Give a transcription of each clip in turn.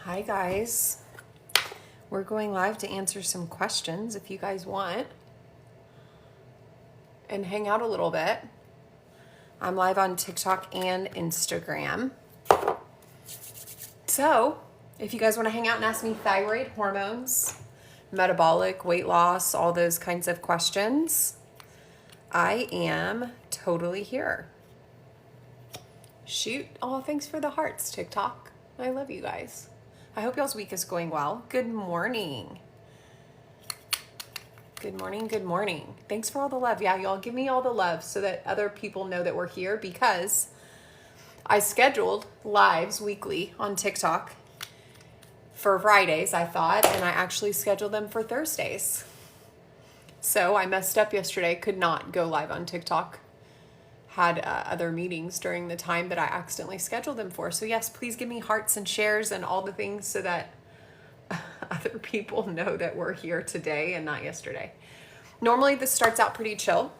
Hi guys, we're going live to answer some questions if you guys want and hang out a little bit. I'm live on TikTok and Instagram. So if you guys want to hang out and ask me thyroid, hormones, metabolic, weight loss, all those kinds of questions, I am totally here. Shoot. Oh, thanks for the hearts, TikTok. I love you guys. I hope y'all's week is going well. Good morning. Good morning, good morning. Thanks for all the love. Yeah, y'all give me all the love so that other people know that we're here, because I scheduled lives weekly on TikTok for Fridays, I thought, and I actually scheduled them for Thursdays. So I messed up yesterday, could not go live on TikTok. Had other meetings during the time that I accidentally scheduled them for. So yes, please give me hearts and shares and all the things so that other people know that we're here today and not yesterday. Normally this starts out pretty chill.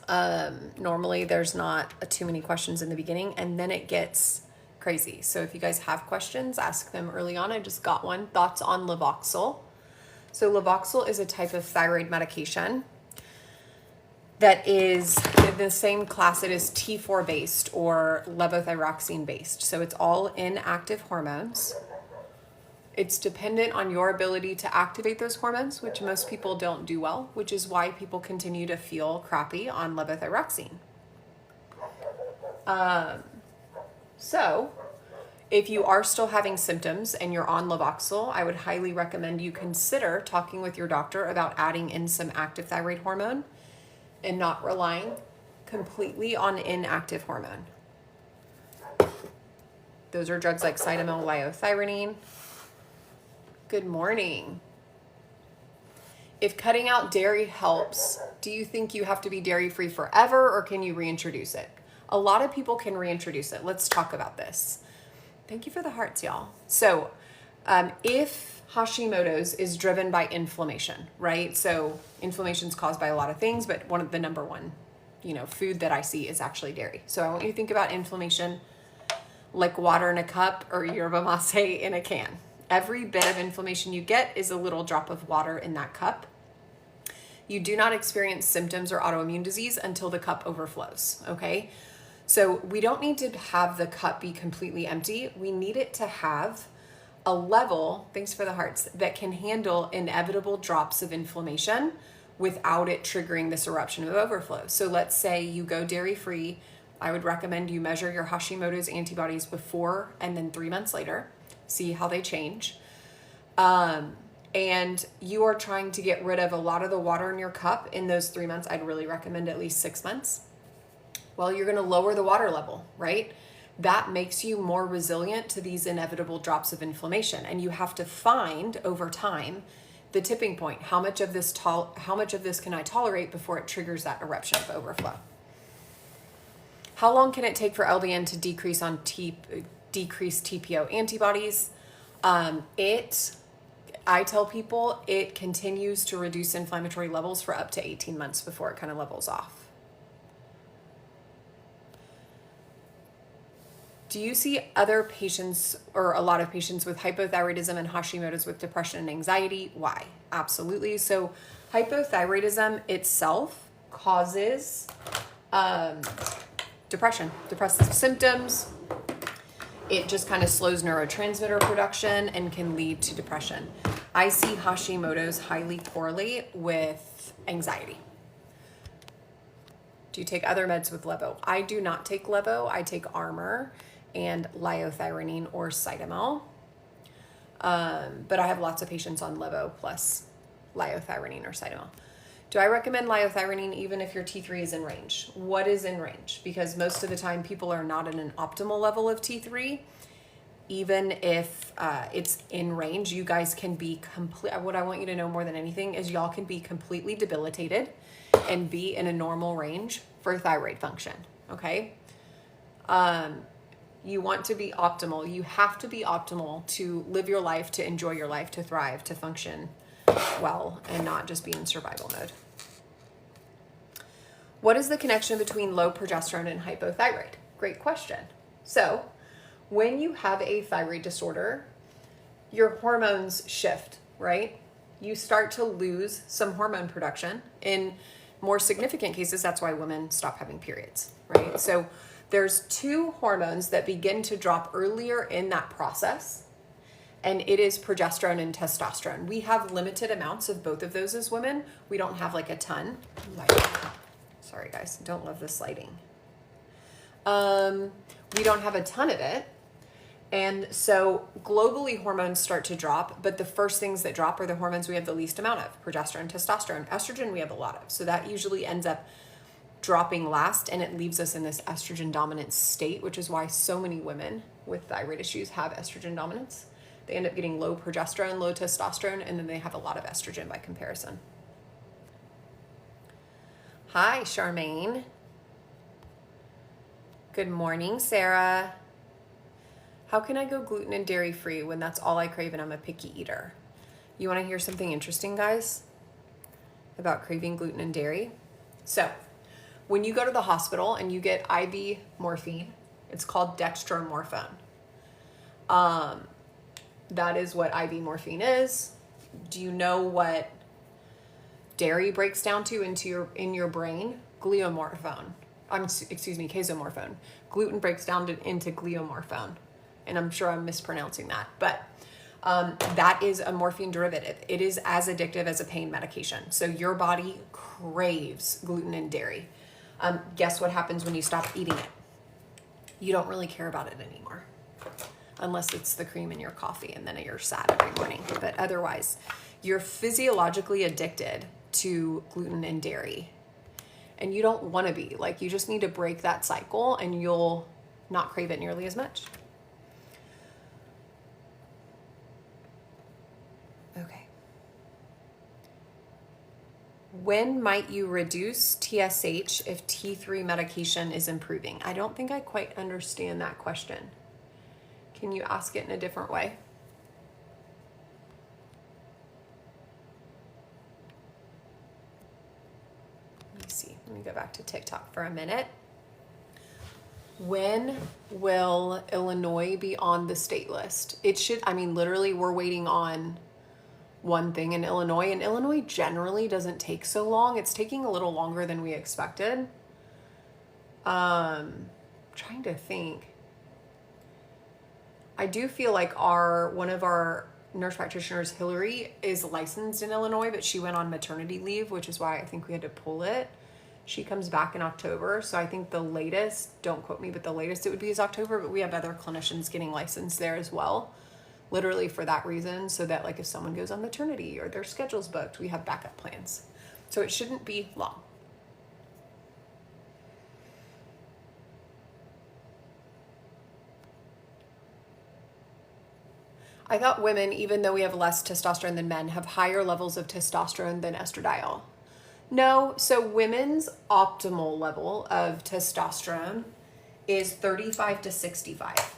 Normally there's not too many questions in the beginning, and then it gets crazy. So if you guys have questions, ask them early on. I just got one. Thoughts on Levoxyl. So Levoxyl is a type of thyroid medication that is in the same class. It is T4 based or levothyroxine based. So it's all inactive hormones. It's dependent on your ability to activate those hormones, which most people don't do well, which is why people continue to feel crappy on levothyroxine. So if you are still having symptoms and you're on Levoxyl, I would highly recommend you consider talking with your doctor about adding in some active thyroid hormone and not relying completely on inactive hormone. Those are drugs like cytomel, liothyronine. Good morning. If cutting out dairy helps, do you think you have to be dairy-free forever, or can you reintroduce it? A lot of people can reintroduce it. Let's talk about this. Thank you for the hearts, y'all. So if Hashimoto's is driven by inflammation, right? So inflammation is caused by a lot of things, but one of the number one, food that I see is actually dairy. So I want you to think about inflammation like water in a cup or yerba mate in a can. Every bit of inflammation you get is a little drop of water in that cup. You do not experience symptoms or autoimmune disease until the cup overflows, okay? So we don't need to have the cup be completely empty. We need it to have a level, thanks for the hearts, that can handle inevitable drops of inflammation without it triggering this eruption of overflow. So let's say you go dairy-free. I would recommend you measure your Hashimoto's antibodies before and then 3 months later, see how they change. And you are trying to get rid of a lot of the water in your cup in those 3 months. I'd really recommend at least 6 months. Well, you're gonna lower the water level, right? That makes you more resilient to these inevitable drops of inflammation. And you have to find over time the tipping point. How much of this can I tolerate before it triggers that eruption of overflow? How long can it take for LDN to decrease TPO antibodies? I tell people it continues to reduce inflammatory levels for up to 18 months before it kind of levels off. Do you see other patients or a lot of patients with hypothyroidism and Hashimoto's with depression and anxiety? Why? Absolutely. So hypothyroidism itself causes depression, depressive symptoms. It just kind of slows neurotransmitter production and can lead to depression. I see Hashimoto's highly correlate with anxiety. Do you take other meds with Levo? I do not take Levo. I take Armour and liothyronine or cytomel. But I have lots of patients on Levo plus liothyronine or cytomel. Do I recommend liothyronine even if your T3 is in range? What is in range? Because most of the time people are not in an optimal level of T3. Even if it's in range, you guys can be what I want you to know more than anything is y'all can be completely debilitated and be in a normal range for thyroid function, okay? You want to be optimal. You have to be optimal to live your life, to enjoy your life, to thrive, to function well, and not just be in survival mode. What is the connection between low progesterone and hypothyroid? Great question. So when you have a thyroid disorder, your hormones shift, right? You start to lose some hormone production. In more significant cases, that's why women stop having periods, right? So there's two hormones that begin to drop earlier in that process, and it is progesterone and testosterone. We have limited amounts of both of those as women. We don't have like a ton. Sorry guys, don't love this lighting. We don't have a ton of it. And so globally hormones start to drop, but the first things that drop are the hormones we have the least amount of: progesterone, testosterone. Estrogen we have a lot of. So that usually ends up dropping last, and it leaves us in this estrogen dominant state, which is why so many women with thyroid issues have estrogen dominance. They end up getting low progesterone, low testosterone, and then they have a lot of estrogen by comparison. Hi, Charmaine. Good morning, Sarah. How can I go gluten and dairy free when that's all I crave and I'm a picky eater? You want to hear something interesting, guys, about craving gluten and dairy? So when you go to the hospital and you get IV morphine, it's called dextromorphone. That is what IV morphine is. Do you know what dairy breaks down to in your brain? Casomorphone. Gluten breaks down into gliomorphone. And I'm sure I'm mispronouncing that, but that is a morphine derivative. It is as addictive as a pain medication. So your body craves gluten and dairy. Guess what happens when you stop eating it? You don't really care about it anymore, unless it's the cream in your coffee and then you're sad every morning. But otherwise, you're physiologically addicted to gluten and dairy. And you don't want to be. Like, you just need to break that cycle and you'll not crave it nearly as much. Okay. When might you reduce TSH if T3 medication is improving? I don't think I quite understand that question. Can you ask it in a different way? Let me see. Let me go back to TikTok for a minute. When will Illinois be on the state list? It should, literally we're waiting on one thing in Illinois, and Illinois generally doesn't take so long. It's taking a little longer than we expected. Trying to think. I do feel like one of our nurse practitioners, Hillary, is licensed in Illinois, but she went on maternity leave, which is why I think we had to pull it. She comes back in October, so I think the latest, don't quote me, but the latest it would be is October, but we have other clinicians getting licensed there as well, literally for that reason, so that like if someone goes on maternity or their schedule's booked, we have backup plans. So it shouldn't be long. I thought women, even though we have less testosterone than men, have higher levels of testosterone than estradiol. No, so women's optimal level of testosterone is 35 to 65.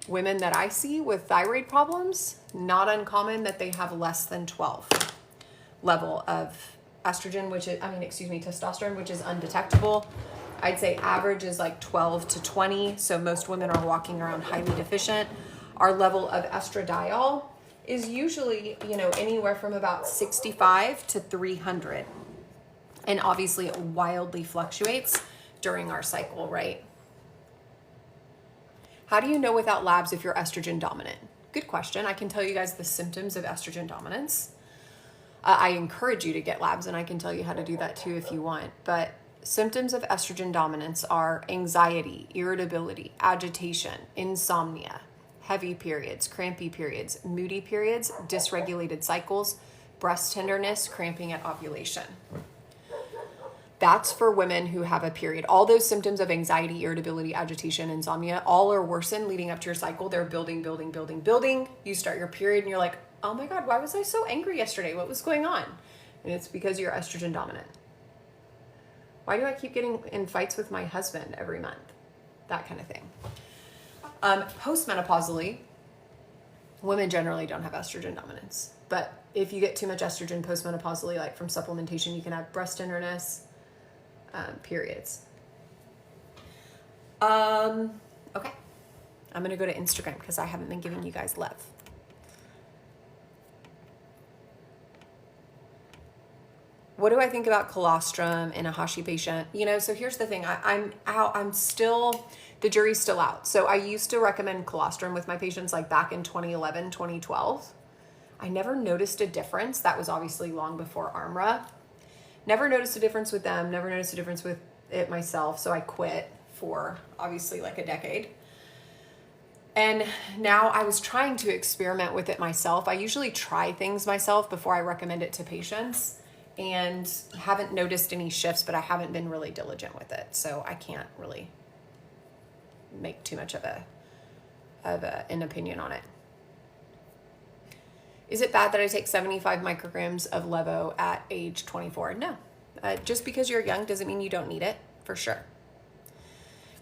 Women that I see with thyroid problems, not uncommon that they have less than 12 level of estrogen, testosterone, which is undetectable. I'd say average is like 12 to 20. So most women are walking around highly deficient. Our level of estradiol is usually, anywhere from about 65 to 300. And obviously it wildly fluctuates during our cycle, right? How do you know without labs if you're estrogen dominant? Good question. I can tell you guys the symptoms of estrogen dominance. I encourage you to get labs, and I can tell you how to do that too if you want. But symptoms of estrogen dominance are anxiety, irritability, agitation, insomnia, heavy periods, crampy periods, moody periods, dysregulated cycles, breast tenderness, cramping at ovulation. That's for women who have a period. All those symptoms of anxiety, irritability, agitation, insomnia, all are worsened leading up to your cycle. They're building. You start your period and you're like, oh my God, why was I so angry yesterday? What was going on? And it's because you're estrogen dominant. Why do I keep getting in fights with my husband every month? That kind of thing. Postmenopausally, women generally don't have estrogen dominance. But if you get too much estrogen postmenopausally, like from supplementation, you can have breast tenderness, periods. Okay. I'm going to go to Instagram because I haven't been giving you guys love. What do I think about colostrum in a Hashi patient? You know, so here's the thing. I'm out. I'm still, the jury's still out. So I used to recommend colostrum with my patients like back in 2011, 2012. I never noticed a difference. That was obviously long before ARMRA. Never noticed a difference with them. Never noticed a difference with it myself. So I quit for obviously like a decade. And now I was trying to experiment with it myself. I usually try things myself before I recommend it to patients, and haven't noticed any shifts, but I haven't been really diligent with it. So I can't really make too much of an opinion on it. Is it bad that I take 75 micrograms of Levo at age 24? No. Just because you're young doesn't mean you don't need it, for sure.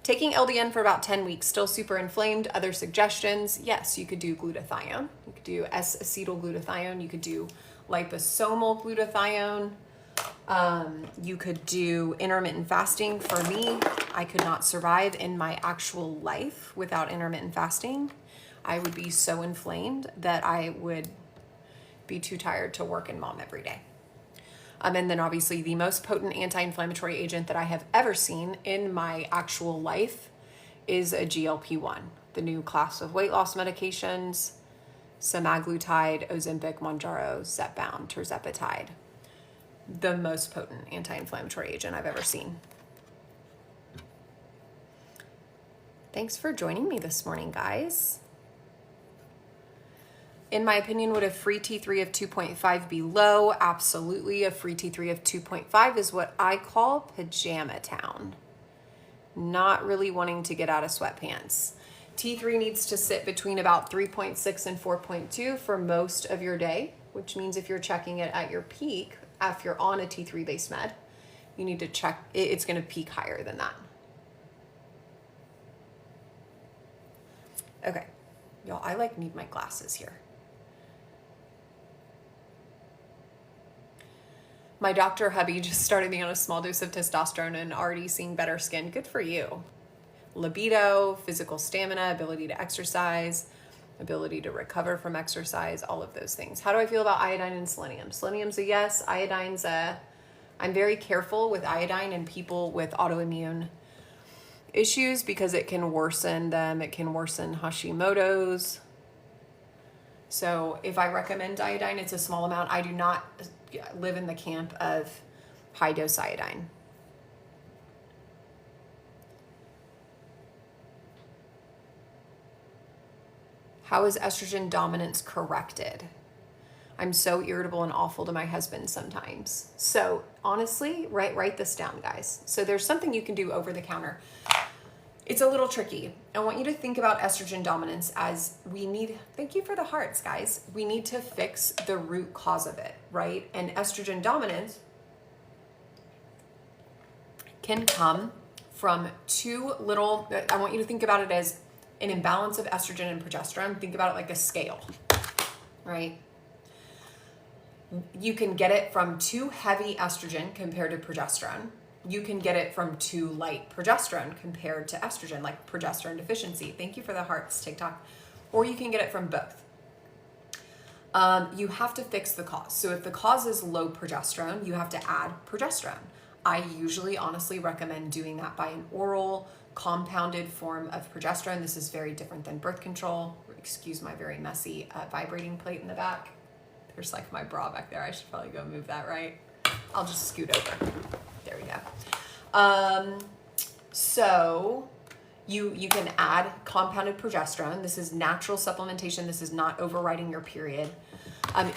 Taking LDN for about 10 weeks, still super inflamed. Other suggestions? Yes, you could do glutathione. You could do S-acetylglutathione. You could do liposomal glutathione. You could do intermittent fasting. For me, I could not survive in my actual life without intermittent fasting. I would be so inflamed that I would be too tired to work and mom every day. And then obviously the most potent anti-inflammatory agent that I have ever seen in my actual life is a GLP-1, the new class of weight loss medications, semaglutide, Ozempic, Mounjaro, Zepbound, tirzepatide. The most potent anti-inflammatory agent I've ever seen. Thanks for joining me this morning, guys. In my opinion, would a free T3 of 2.5 be low? Absolutely. A free T3 of 2.5 is what I call pajama town. Not really wanting to get out of sweatpants. T3 needs to sit between about 3.6 and 4.2 for most of your day, which means if you're checking it at your peak, if you're on a T3 based med, you need to check, it's going to peak higher than that. Okay, y'all, I like need my glasses here. My doctor hubby just started me on a small dose of testosterone and already seeing better skin. Good for you. Libido, physical stamina, ability to exercise, ability to recover from exercise, all of those things. How do I feel about iodine and selenium? Selenium's a yes. Iodine's a, I'm very careful with iodine in people with autoimmune issues because it can worsen them. It can worsen Hashimoto's. So if I recommend iodine, it's a small amount. I do not live in the camp of high dose iodine. How is estrogen dominance corrected? I'm so irritable and awful to my husband sometimes. So honestly, write this down, guys. So there's something you can do over the counter. It's a little tricky. I want you to think about estrogen dominance as we need, thank you for the hearts, guys. We need to fix the root cause of it, right? And estrogen dominance can come from I want you to think about it as an imbalance of estrogen and progesterone. Think about it like a scale, right? You can get it from too heavy estrogen compared to progesterone. You can get it from too light progesterone compared to estrogen, like progesterone deficiency. Thank you for the hearts, TikTok. Or you can get it from both. You have to fix the cause. So if the cause is low progesterone, you have to add progesterone. I usually honestly recommend doing that by an oral compounded form of progesterone. This is very different than birth control. Excuse my very messy vibrating plate in the back. There's like my bra back there. I should probably go move that, right? I'll just scoot over. There we go. So you can add compounded progesterone. This is natural supplementation. This is not overriding your period.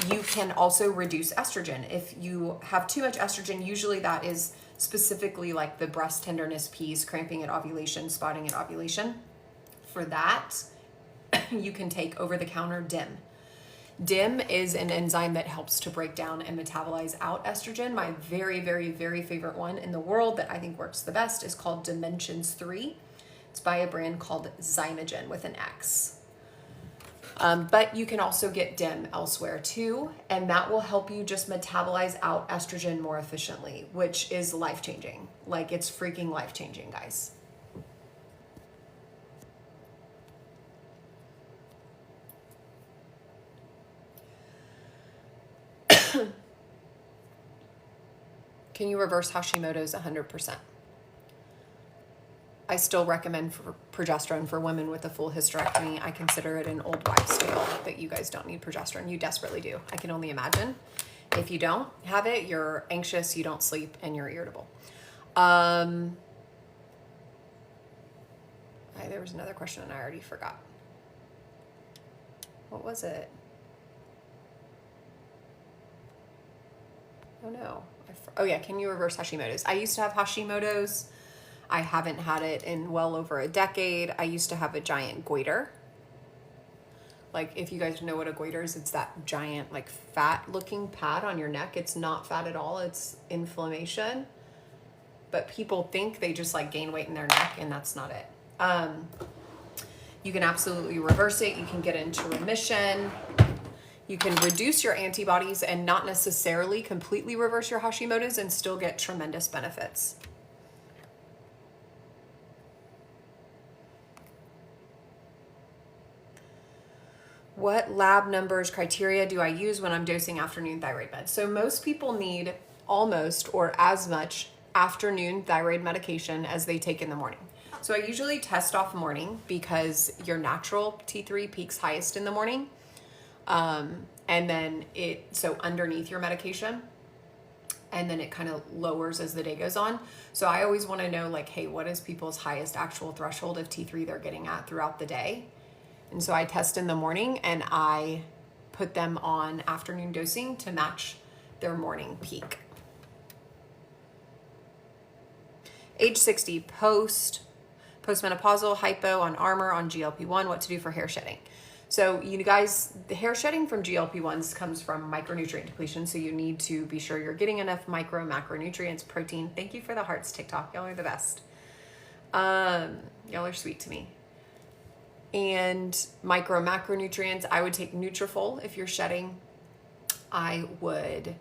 You can also reduce estrogen. If you have too much estrogen, usually that is specifically like the breast tenderness piece, cramping at ovulation, spotting at ovulation. For that, you can take over-the-counter DIM. DIM is an enzyme that helps to break down and metabolize out estrogen. My very, very, very favorite one in the world that I think works the best is called Dimensions 3. It's by a brand called Zymogen with an X. But you can also get DIM elsewhere too, and that will help you just metabolize out estrogen more efficiently, which is life-changing. Like, it's freaking life-changing, guys. Can you reverse Hashimoto's 100%? I still recommend for progesterone for women with a full hysterectomy. I consider it an old wives' tale that you guys don't need progesterone. You desperately do. I can only imagine. If you don't have it, you're anxious, you don't sleep, and you're irritable. There was another question and I already forgot. What was it? Oh no. Oh yeah, can you reverse Hashimoto's? I used to have Hashimoto's. I haven't had it in well over a decade. I used to have a giant goiter. Like, if you guys know what a goiter is, it's that giant, like, fat-looking pad on your neck. It's not fat at all. It's inflammation. But people think they just, like, gain weight in their neck, and that's not it. You can absolutely reverse it. You can get into remission. You can reduce your antibodies and not necessarily completely reverse your Hashimoto's and still get tremendous benefits. What lab numbers, criteria do I use when I'm dosing afternoon thyroid meds? So most people need almost or as much afternoon thyroid medication as they take in the morning. So I usually test off morning because your natural T3 peaks highest in the morning. And then so underneath your medication, and then it kind of lowers as the day goes on. So I always want to know, like, hey, what is people's highest actual threshold of T3 they're getting at throughout the day? And so I test in the morning and I put them on afternoon dosing to match their morning peak. Age 60, postmenopausal, hypo, on Armour, on GLP-1, what to do for hair shedding. So you guys, the hair shedding from GLP-1s comes from micronutrient depletion. So you need to be sure you're getting enough macronutrients, protein. Thank you for the hearts, TikTok. Y'all are the best. Y'all are sweet to me. And macronutrients, I would take Nutrafol if you're shedding. I would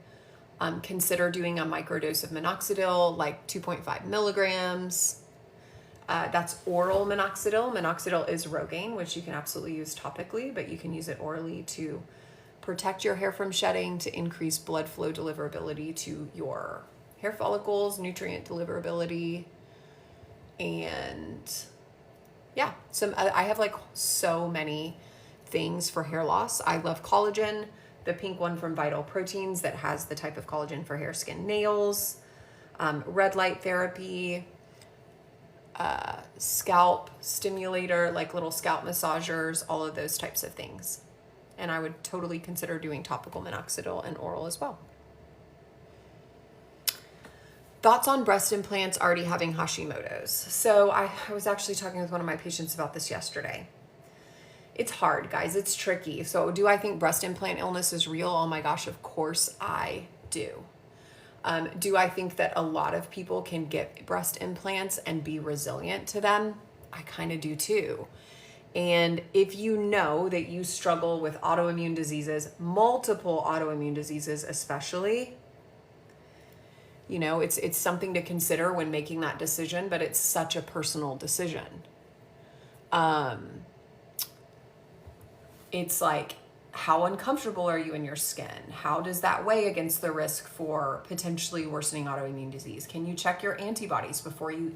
consider doing a microdose of minoxidil, like 2.5 milligrams. That's oral minoxidil. Minoxidil is Rogaine, which you can absolutely use topically, but you can use it orally to protect your hair from shedding, to increase blood flow deliverability to your hair follicles, nutrient deliverability, and yeah, I have like so many things for hair loss. I love collagen, the pink one from Vital Proteins that has the type of collagen for hair, skin, nails, red light therapy, scalp stimulator, like little scalp massagers, all of those types of things. And I would totally consider doing topical minoxidil and oral as well. Thoughts on breast implants already having Hashimoto's. So I was actually talking with one of my patients about this yesterday. It's hard, guys. It's tricky. So do I think breast implant illness is real? Oh my gosh, of course I do. Do I think that a lot of people can get breast implants and be resilient to them? I kind of do too. And if you know that you struggle with autoimmune diseases, multiple autoimmune diseases especially, you know, it's something to consider when making that decision, but it's such a personal decision. It's like, how uncomfortable are you in your skin? How does that weigh against the risk for potentially worsening autoimmune disease? Can you check your antibodies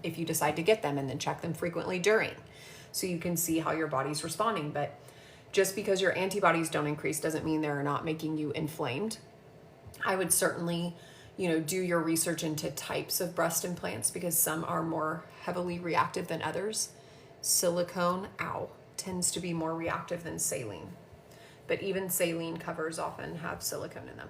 if you decide to get them, and then check them frequently during, so you can see how your body's responding? But just because your antibodies don't increase doesn't mean they're not making you inflamed. I would certainly, do your research into types of breast implants, because some are more heavily reactive than others. Silicone, tends to be more reactive than saline. But even saline covers often have silicone in them.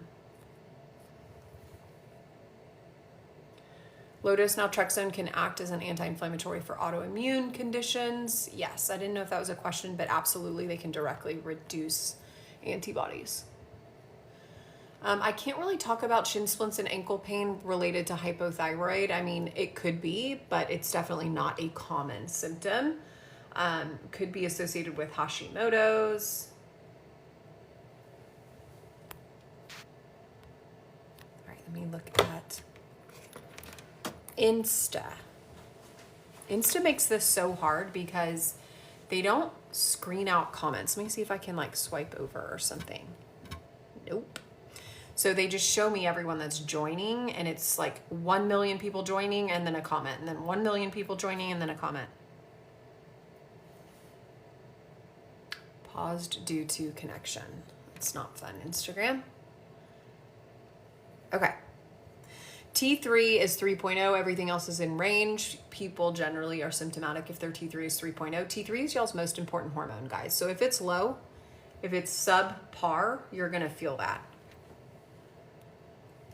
Low-dose naltrexone can act as an anti-inflammatory for autoimmune conditions. Yes, I didn't know if that was a question, but absolutely they can directly reduce antibodies. I can't really talk about shin splints and ankle pain related to hypothyroid. I mean, it could be, but it's definitely not a common symptom. Could be associated with Hashimoto's. All right, let me look at Insta. Insta makes this so hard because they don't screen out comments. Let me see if I can swipe over or something. Nope. So they just show me everyone that's joining, and it's like 1 million people joining and then a comment, and then 1 million people joining and then a comment. Paused due to connection. It's not fun, Instagram. Okay. T3 is 3.0. Everything else is in range. People generally are symptomatic if their T3 is 3.0. T3 is y'all's most important hormone, guys. So if it's low, if it's subpar, you're going to feel that.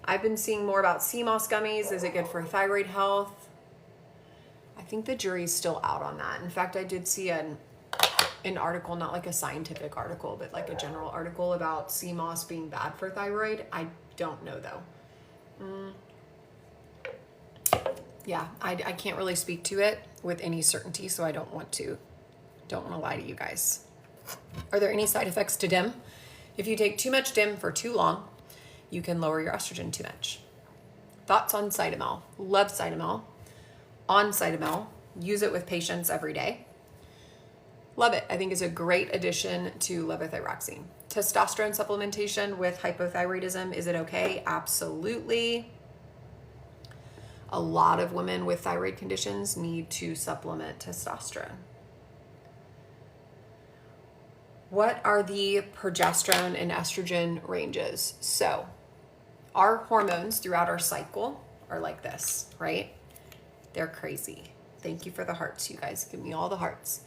I've been seeing more about sea moss gummies. Is it good for thyroid health? I think the jury's still out on that. In fact, I did see an article, not like a scientific article, but like a general article about sea moss being bad for thyroid. I don't know though. Yeah, I can't really speak to it with any certainty, so I don't want to lie to you guys. Are there any side effects to DIM? If you take too much DIM for too long, you can lower your estrogen too much. Thoughts on Cytomel? Love Cytomel. On Cytomel, use it with patients every day. Love it. I think it's a great addition to levothyroxine. Testosterone supplementation with hypothyroidism, is it okay? Absolutely. A lot of women with thyroid conditions need to supplement testosterone. What are the progesterone and estrogen ranges? So our hormones throughout our cycle are like this, right? They're crazy. Thank you for the hearts, you guys. Give me all the hearts.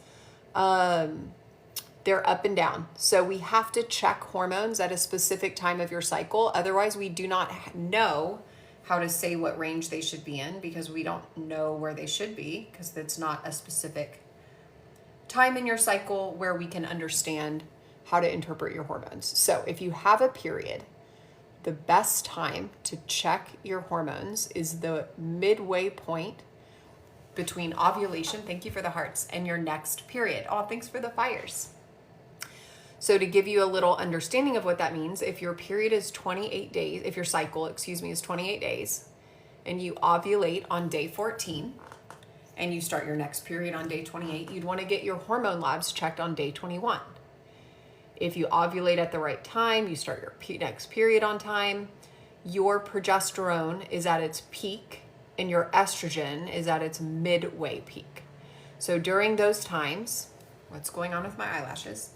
They're up and down. So we have to check hormones at a specific time of your cycle. Otherwise, we do not know how to say what range they should be in, because we don't know where they should be, because it's not a specific time in your cycle where we can understand how to interpret your hormones. So if you have a period, the best time to check your hormones is the midway point between ovulation, thank you for the hearts, and your next period. Oh, thanks for the fires. So to give you a little understanding of what that means, if your period is 28 days, if your cycle, is 28 days, and you ovulate on day 14, and you start your next period on day 28, you'd want to get your hormone labs checked on day 21. If you ovulate at the right time, you start your next period on time, your progesterone is at its peak and your estrogen is at its midway peak. So during those times, what's going on with my eyelashes?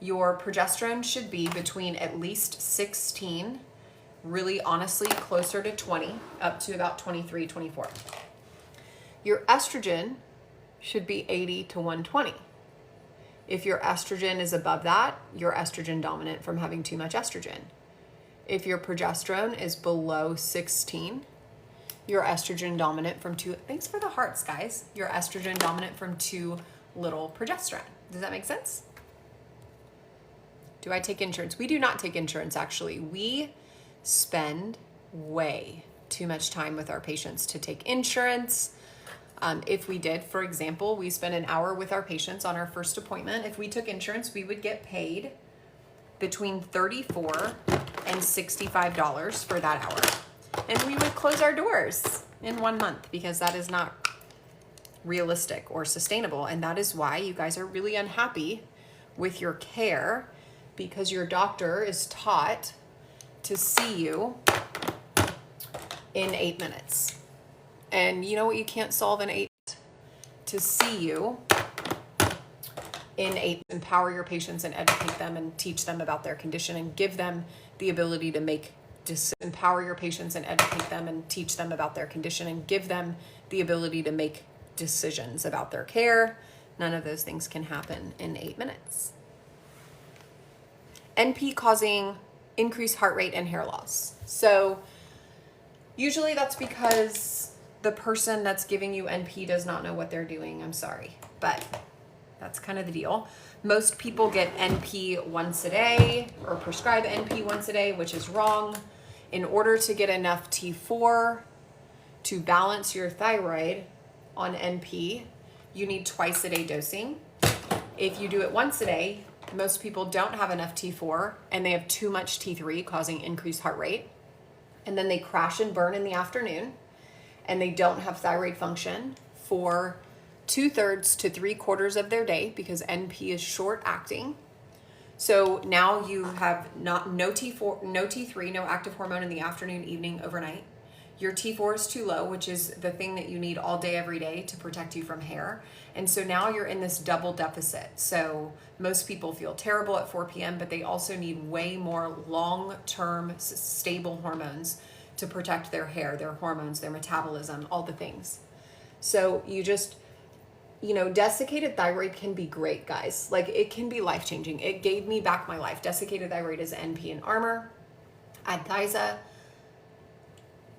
Your progesterone should be between at least 16, really honestly closer to 20, up to about 23, 24. Your estrogen should be 80 to 120. If your estrogen is above that, you're estrogen dominant from having too much estrogen. If your progesterone is below 16, you're estrogen dominant from thanks for the hearts, guys. You're estrogen dominant from too little progesterone. Does that make sense? Do I take insurance? We do not take insurance, actually. We spend way too much time with our patients to take insurance. If we did, for example, we spend an hour with our patients on our first appointment. If we took insurance, we would get paid between $34 and $65 for that hour. And we would close our doors in 1 month, because that is not realistic or sustainable. And that is why you guys are really unhappy with your care, because your doctor is taught to see you in 8 minutes. And you know what you can't solve in 8? To see you in 8. Empower your patients and educate them and teach them about their condition and give them the ability to make empower your patients and educate them and teach them about their condition and give them the ability to make decisions about their care. None of those things can happen in 8 minutes. NP causing increased heart rate and hair loss. So usually that's because the person that's giving you NP does not know what they're doing. I'm sorry, but that's kind of the deal. Most people get NP once a day or prescribe NP once a day, which is wrong. In order to get enough T4 to balance your thyroid on NP, you need twice a day dosing. If you do it once a day, most people don't have enough T4 and they have too much T3, causing increased heart rate. And then they crash and burn in the afternoon, and they don't have thyroid function for 2/3 to 3/4 of their day, because NP is short acting. So now you have no T4, no T3, no active hormone in the afternoon, evening, overnight. Your T4 is too low, which is the thing that you need all day, every day to protect you from hair. And so now you're in this double deficit. So most people feel terrible at 4 p.m., but they also need way more long-term stable hormones to protect their hair, their hormones, their metabolism, all the things. So you just, desiccated thyroid can be great, guys. Like, it can be life-changing. It gave me back my life. Desiccated thyroid is NP and Armor, Adthyza.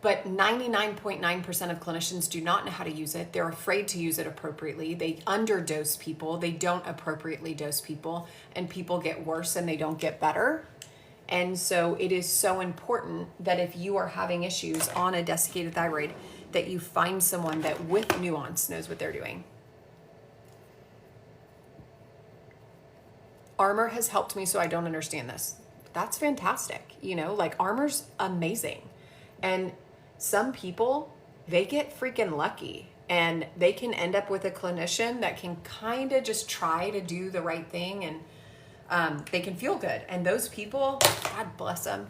But 99.9% of clinicians do not know how to use it. They're afraid to use it appropriately. They underdose people. They don't appropriately dose people, and people get worse and they don't get better. And so it is so important that if you are having issues on a desiccated thyroid, that you find someone that with nuance knows what they're doing. Armor has helped me, so I don't understand this. That's fantastic. Like, Armor's amazing. And some people, they get freaking lucky and they can end up with a clinician that can kind of just try to do the right thing, and they can feel good. And those people, God bless them,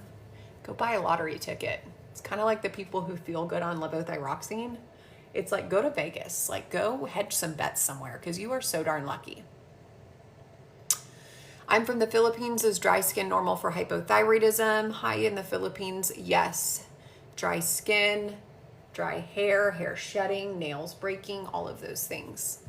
go buy a lottery ticket. It's kind of like the people who feel good on levothyroxine. It's like, go to Vegas, like go hedge some bets somewhere, because you are so darn lucky. I'm from the Philippines. Is dry skin normal for hypothyroidism? Hi, in the Philippines, yes. Dry skin, dry hair, hair shedding, nails breaking, all of those things.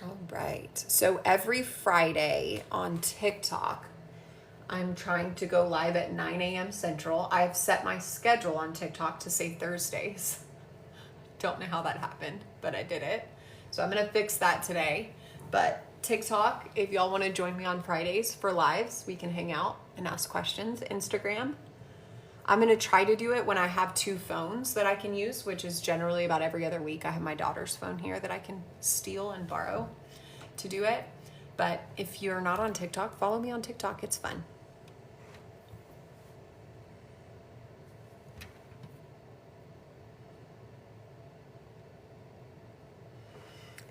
All right. So every Friday on TikTok, I'm trying to go live at 9 a.m. Central. I've set my schedule on TikTok to say Thursdays. Don't know how that happened, but I did it. So I'm going to fix that today. But TikTok, if y'all want to join me on Fridays for lives, we can hang out and ask questions. Instagram, I'm going to try to do it when I have 2 phones that I can use, which is generally about every other week. I have my daughter's phone here that I can steal and borrow to do it. But if you're not on TikTok, follow me on TikTok. It's fun.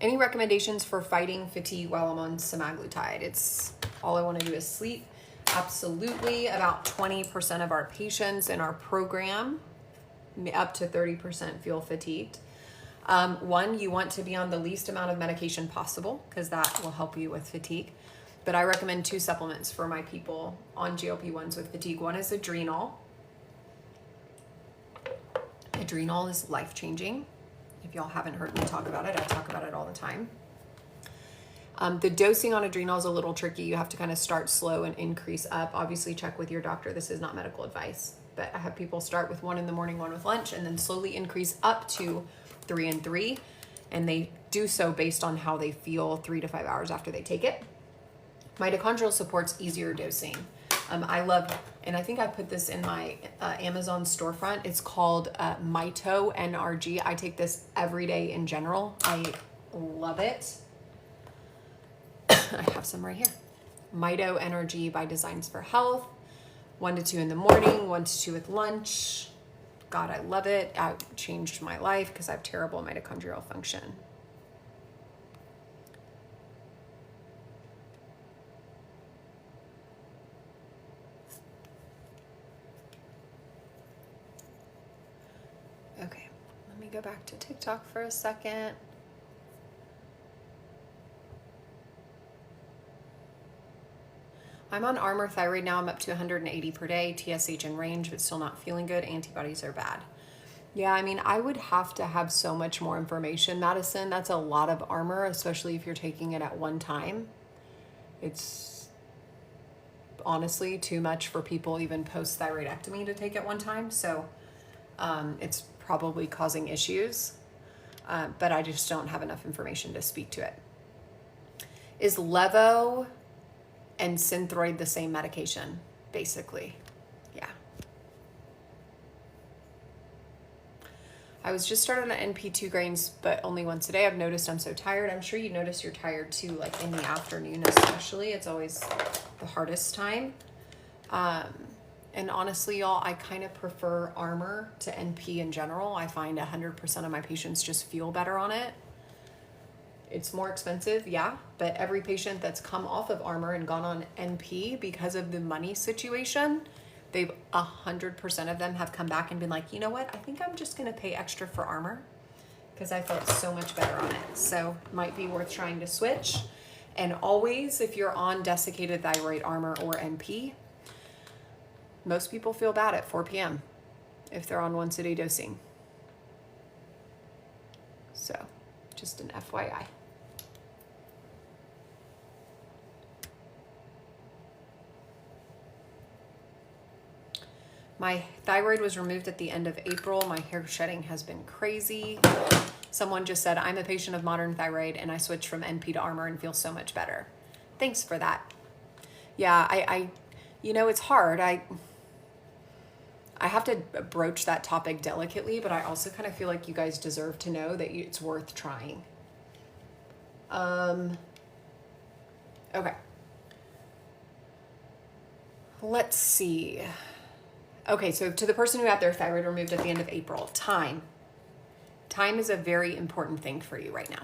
Any recommendations for fighting fatigue while I'm on semaglutide? It's all I want to do is sleep. Absolutely. About 20% of our patients in our program, up to 30%, feel fatigued. One, you want to be on the least amount of medication possible, because that will help you with fatigue. But I recommend 2 supplements for my people on GLP-1s with fatigue. One is Adrenal. Adrenal is life-changing. If y'all haven't heard me talk about it, I talk about it all the time. The dosing on Adrenal is a little tricky. You have to kind of start slow and increase up. Obviously, check with your doctor. This is not medical advice. But I have people start with 1 in the morning, 1 with lunch, and then slowly increase up to 3 and 3. And they do so based on how they feel 3 to 5 hours after they take it. Mitochondrial supports easier dosing. I love, and I think I put this in my Amazon storefront. It's called Mito NRG. I take this every day in general. I love it. I have some right here. Mito NRG by Designs for Health. 1 to 2 in the morning, 1 to 2 with lunch. God, I love it. It changed my life because I have terrible mitochondrial function. Okay, let me go back to TikTok for a second. I'm on Armor Thyroid now. I'm up to 180 per day, TSH in range, but still not feeling good. Antibodies are bad. Yeah, I mean, I would have to have so much more information, Madison. That's a lot of Armor, especially if you're taking it at one time. It's honestly too much for people even post-thyroidectomy to take at one time. So it's probably causing issues, but I just don't have enough information to speak to it. Is Levo and Synthroid the same medication, basically? Yeah. I was just started on NP2 grains, but only once a day. I've noticed I'm so tired. I'm sure you notice you're tired too, like in the afternoon especially. It's always the hardest time. And And honestly, y'all, I kind of prefer Armor to NP in general. I find 100% of my patients just feel better on it. It's more expensive, yeah, but every patient that's come off of Armor and gone on NP because of the money situation, they've 100% of them have come back and been like, you know what, I think I'm just gonna pay extra for Armor because I felt so much better on it. So might be worth trying to switch. And always, if you're on Desiccated Thyroid, Armor, or NP, most people feel bad at 4 p.m. if they're on once a day dosing. So just an FYI. My thyroid was removed at the end of April. My hair shedding has been crazy. Someone just said, I'm a patient of modern thyroid and I switched from NP to Armor and feel so much better. Thanks for that. Yeah, I you know, it's hard. I have to broach that topic delicately, but I also kind of feel like you guys deserve to know that it's worth trying. Okay. Let's see. Okay, so to the person who had their thyroid removed at the end of April, time. Time is a very important thing for you right now.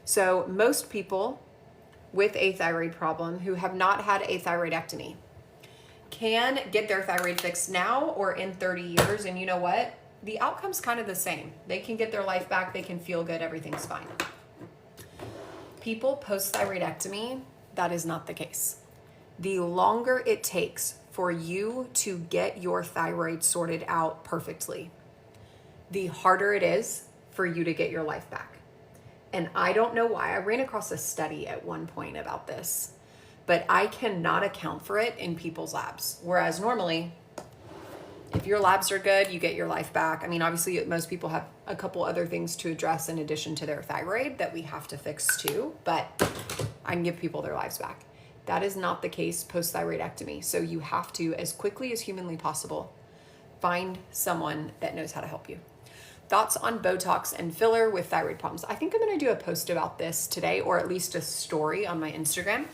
So most people with a thyroid problem who have not had a thyroidectomy can get their thyroid fixed now or in 30 years. And you know what? The outcome's kind of the same. They can get their life back. They can feel good. Everything's fine. People post-thyroidectomy, that is not the case. The longer it takes for you to get your thyroid sorted out perfectly, the harder it is for you to get your life back. And I don't know why. I ran across a study at one point about this, but I cannot account for it in people's labs. Whereas normally, if your labs are good, you get your life back. I mean, obviously, most people have a couple other things to address in addition to their thyroid that we have to fix too, but I can give people their lives back. That is not the case post-thyroidectomy. So you have to, as quickly as humanly possible, find someone that knows how to help you. Thoughts on Botox and filler with thyroid problems. I think I'm going to do a post about this today, or at least a story on my Instagram,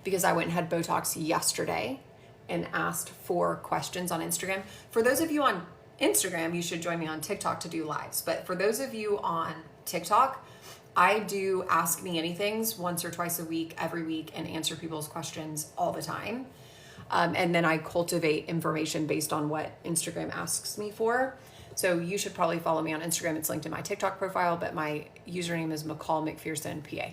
because I went and had Botox yesterday and asked for questions on Instagram. For those of you on Instagram, you should join me on TikTok to do lives. But for those of you on TikTok, I do Ask Me Anythings once or twice a week, every week, and answer people's questions all the time. And then I cultivate information based on what Instagram asks me for. So you should probably follow me on Instagram. It's linked in my TikTok profile, but my username is McCall McPherson, PA.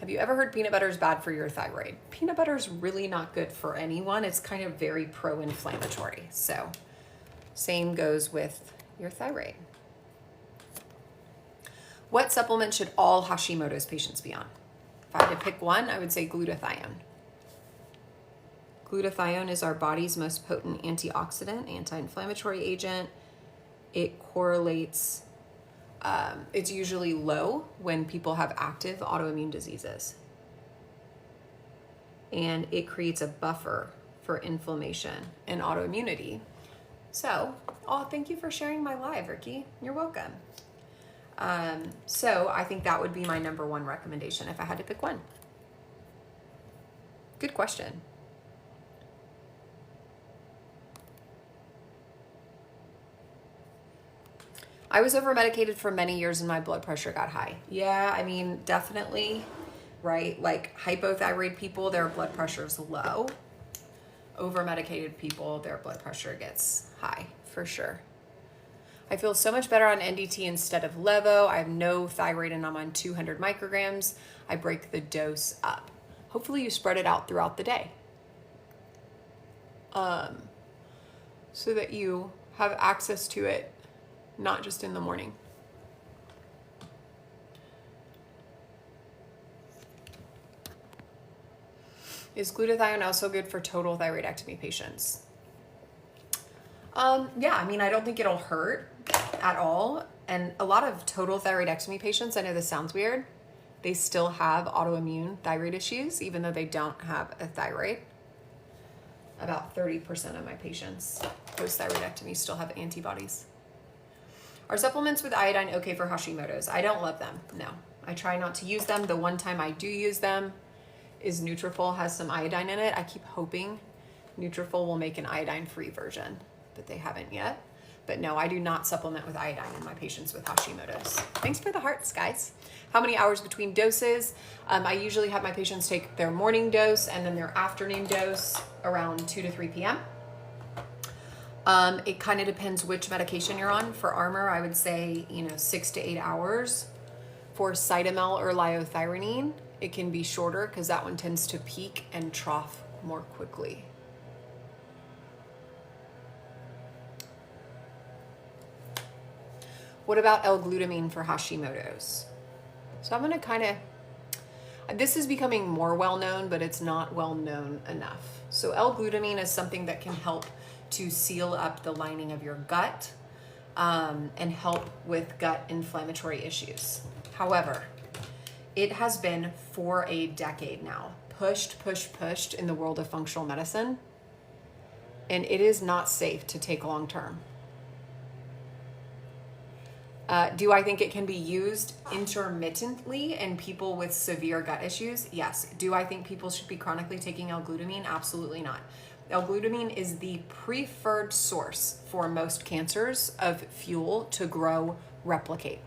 Have you ever heard peanut butter is bad for your thyroid? Peanut butter is really not good for anyone. It's kind of very pro-inflammatory. So same goes with your thyroid. What supplement should all Hashimoto's patients be on? If I had to pick one, I would say glutathione. Glutathione is our body's most potent antioxidant, anti-inflammatory agent. It correlates, it's usually low when people have active autoimmune diseases. And it creates a buffer for inflammation and autoimmunity. So, thank you for sharing my live, Ricky. You're welcome. So I think that would be my number one recommendation if I had to pick one. Good question. I was over-medicated for many years and my blood pressure got high. Yeah, I mean, definitely, right? Like hypothyroid people, their blood pressure is low. Over-medicated people, their blood pressure gets high, for sure. I feel so much better on NDT instead of Levo. I have no thyroid and I'm on 200 micrograms. I break the dose up. Hopefully you spread it out throughout the day. So that you have access to it, not just in the morning. Is glutathione also good for total thyroidectomy patients? Yeah, I mean, I don't think it'll hurt at all. And a lot of total thyroidectomy patients, I know this sounds weird, they still have autoimmune thyroid issues, even though they don't have a thyroid. About 30% of my patients post-thyroidectomy still have antibodies. Are supplements with iodine okay for Hashimoto's? I don't love them, no. I try not to use them. The one time I do use them, is Nutrafol has some iodine in it. I keep hoping Nutrafol will make an iodine-free version, but they haven't yet. But no, I do not supplement with iodine in my patients with Hashimoto's. Thanks for the hearts, guys. How many hours between doses? I usually have my patients take their morning dose and then their afternoon dose around 2 to 3 p.m. It kind of depends which medication you're on. For Armour, I would say, 6 to 8 hours. For Cytomel or liothyronine, it can be shorter because that one tends to peak and trough more quickly. What about L-glutamine for Hashimoto's? So I'm going to kind of, this is becoming more well-known, but it's not well-known enough. So L-glutamine is something that can help to seal up the lining of your gut and help with gut inflammatory issues. However, it has been for a decade now, pushed in the world of functional medicine, and it is not safe to take long-term. Do I think it can be used intermittently in people with severe gut issues? Yes. Do I think people should be chronically taking L-glutamine? Absolutely not. L-glutamine is the preferred source for most cancers of fuel to grow, replicate.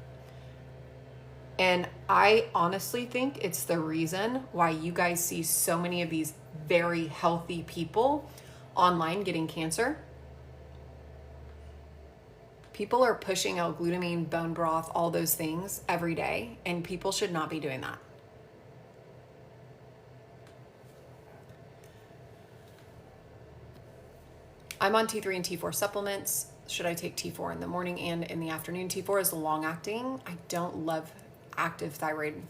And I honestly think it's the reason why you guys see so many of these very healthy people online getting cancer. People are pushing L-glutamine, bone broth, all those things every day, and people should not be doing that. I'm on T3 and T4 supplements. Should I take T4 in the morning and in the afternoon? T4 is long acting. I don't love active thyroid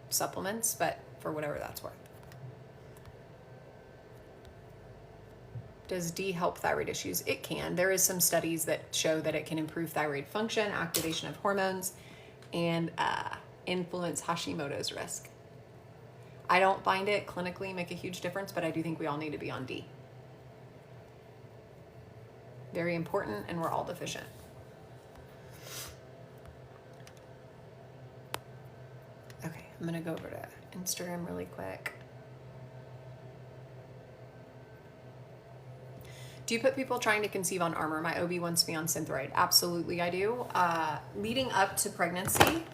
supplements, but for whatever that's worth. Does D help thyroid issues? It can. There is some studies that show that it can improve thyroid function, activation of hormones, and influence Hashimoto's risk. I don't find it clinically make a huge difference, but I do think we all need to be on D. Very important, and we're all deficient. Okay, I'm gonna go over to Instagram really quick. Do you put people trying to conceive on Armour? My OB wants me on Synthroid. Absolutely, I do. Leading up to pregnancy,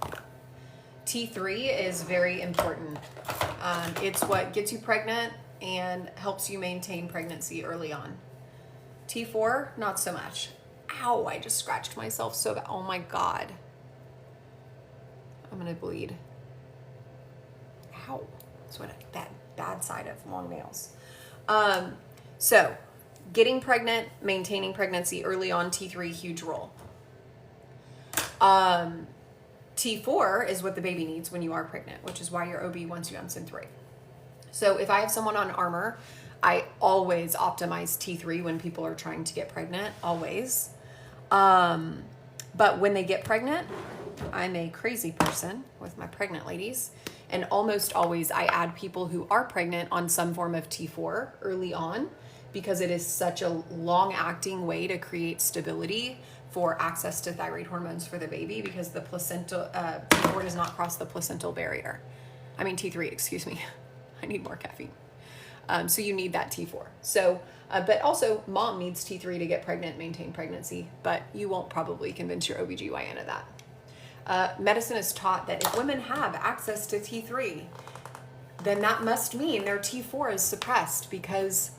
T3 is very important. It's what gets you pregnant and helps you maintain pregnancy early on. T4, not so much. Ow, I just scratched myself so bad. Oh my God. I'm gonna bleed. Ow. That's what that bad side of long nails. So getting pregnant, maintaining pregnancy early on, T3, huge role. T4 is what the baby needs when you are pregnant, which is why your OB wants you on Synthroid. So if I have someone on Armour, I always optimize T3 when people are trying to get pregnant, always. But when they get pregnant, I'm a crazy person with my pregnant ladies. And almost always I add people who are pregnant on some form of T4 early on, because it is such a long-acting way to create stability for access to thyroid hormones for the baby, because the placenta, T4 does not cross the placental barrier. I mean T3, excuse me. I need more caffeine. So you need that T4. So, but also mom needs T3 to get pregnant, maintain pregnancy, but you won't probably convince your OBGYN of that. Medicine is taught that if women have access to T3, then that must mean their T4 is suppressed, because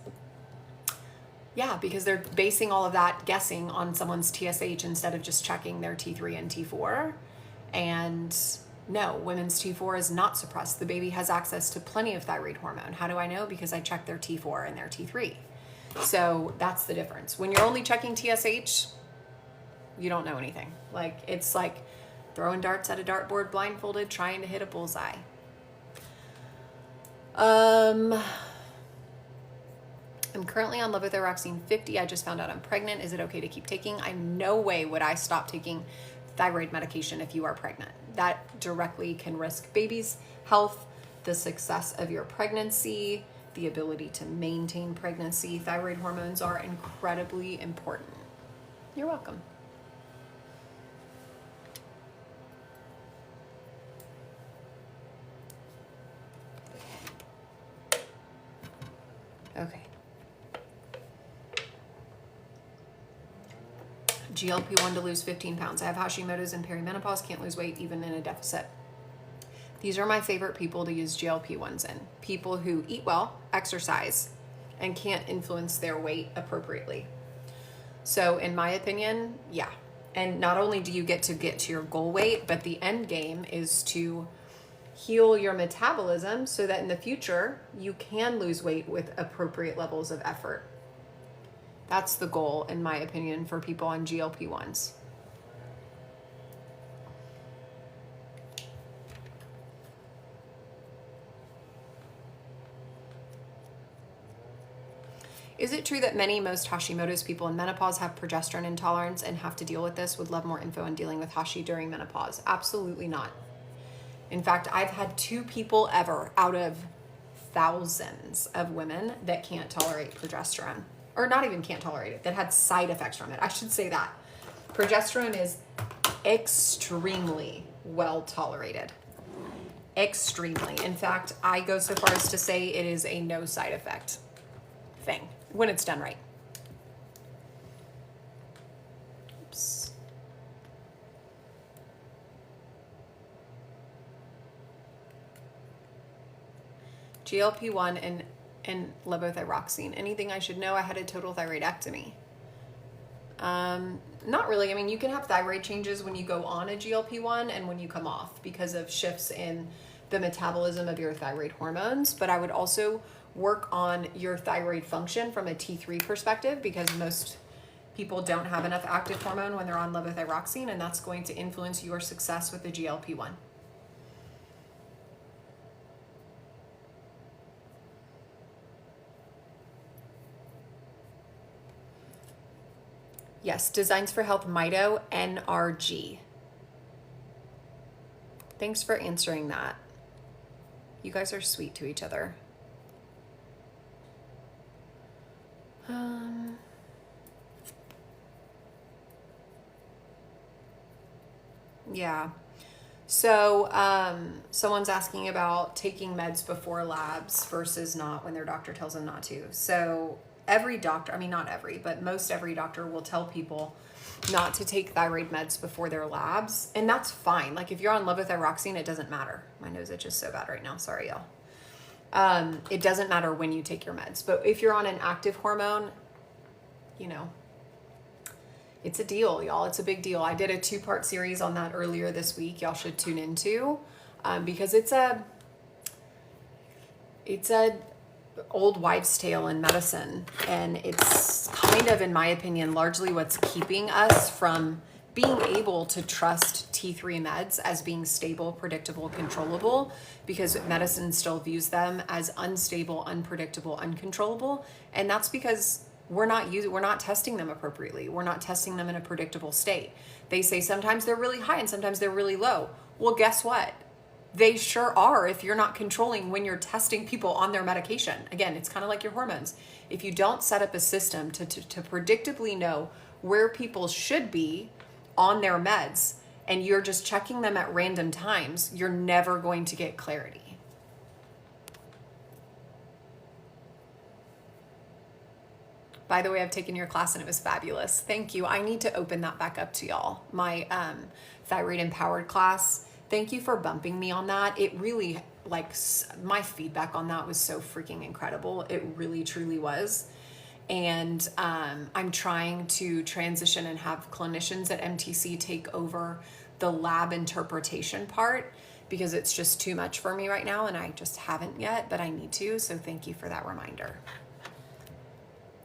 they're basing all of that guessing on someone's TSH instead of just checking their T3 and T4. And no, women's T4 is not suppressed. The baby has access to plenty of thyroid hormone. How do I know? Because I check their T4 and their T3. So that's the difference. When you're only checking TSH, you don't know anything. Like, it's like throwing darts at a dartboard blindfolded, trying to hit a bullseye. I'm currently on levothyroxine 50. I just found out I'm pregnant. Is it okay to keep taking? No way would I stop taking thyroid medication if you are pregnant. That directly can risk baby's health, the success of your pregnancy, the ability to maintain pregnancy. Thyroid hormones are incredibly important. You're welcome. GLP-1 to lose 15 pounds. I have Hashimoto's and perimenopause, can't lose weight even in a deficit. These are my favorite people to use GLP-1s in. People who eat well, exercise, and can't influence their weight appropriately. So in my opinion, yeah. And not only do you get to your goal weight, but the end game is to heal your metabolism so that in the future you can lose weight with appropriate levels of effort. That's the goal, in my opinion, for people on GLP-1s. Is it true that most Hashimoto's people in menopause have progesterone intolerance and have to deal with this? Would love more info on dealing with Hashi during menopause. Absolutely not. In fact, I've had 2 people ever out of thousands of women that can't tolerate progesterone. Or not even can't tolerate it, that had side effects from it. I should say that. Progesterone is extremely well tolerated. Extremely. In fact, I go so far as to say it is a no side effect thing when it's done right. Oops. GLP-1 and levothyroxine. Anything I should know? I had a total thyroidectomy. Not really. I mean, you can have thyroid changes when you go on a GLP-1 and when you come off because of shifts in the metabolism of your thyroid hormones. But I would also work on your thyroid function from a T3 perspective because most people don't have enough active hormone when they're on levothyroxine, and that's going to influence your success with the GLP-1. Yes, Designs for Health Mito NRG. Thanks for answering that. You guys are sweet to each other. Yeah. So someone's asking about taking meds before labs versus not when their doctor tells them not to. So every doctor, I mean, not every, but most every doctor will tell people not to take thyroid meds before their labs. And that's fine. Like if you're on levothyroxine, it doesn't matter. My nose itches so bad right now. Sorry, y'all. It doesn't matter when you take your meds. But if you're on an active hormone, you know, it's a deal, y'all. It's a big deal. I did a 2-part series on that earlier this week. Y'all should tune into because it's a old wives' tale in medicine, and it's kind of, in my opinion, largely what's keeping us from being able to trust T3 meds as being stable, predictable, controllable, because medicine still views them as unstable, unpredictable, uncontrollable, and that's because we're not testing them appropriately. We're not testing them in a predictable state. They say sometimes they're really high and sometimes they're really low. Well, guess what? They sure are if you're not controlling when you're testing people on their medication. Again, it's kind of like your hormones. If you don't set up a system to predictably know where people should be on their meds and you're just checking them at random times, you're never going to get clarity. By the way, I've taken your class and it was fabulous. Thank you. I need to open that back up to y'all. My Thyroid Empowered class. Thank you for bumping me on that. It really, like, my feedback on that was so freaking incredible. It really, truly was. And I'm trying to transition and have clinicians at MTC take over the lab interpretation part because it's just too much for me right now and I just haven't yet, but I need to. So thank you for that reminder.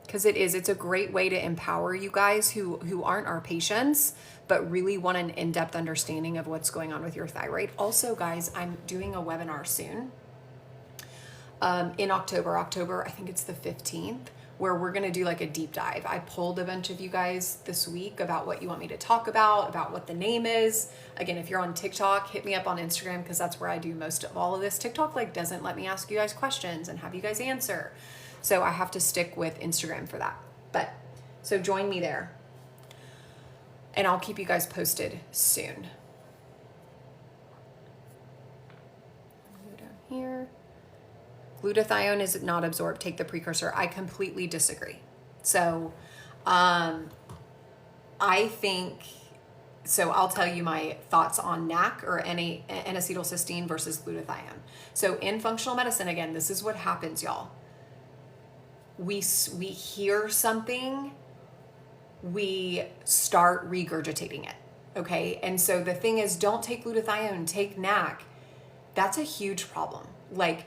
Because it's a great way to empower you guys who aren't our patients, but really want an in-depth understanding of what's going on with your thyroid. Also, guys, I'm doing a webinar soon in October, I think it's the 15th, where we're going to do like a deep dive. I polled a bunch of you guys this week about what you want me to talk about what the name is. Again, if you're on TikTok, hit me up on Instagram because that's where I do most of all of this. TikTok like doesn't let me ask you guys questions and have you guys answer. So I have to stick with Instagram for that. But so join me there. And I'll keep you guys posted soon. Go down here. Glutathione is not absorbed. Take the precursor. I completely disagree. So I I think, so I'll tell you my thoughts on NAC or N-acetylcysteine versus glutathione. So in functional medicine, again, this is what happens, y'all. We hear something, we start regurgitating it, okay? And so the thing is, don't take glutathione, take NAC. That's a huge problem. Like,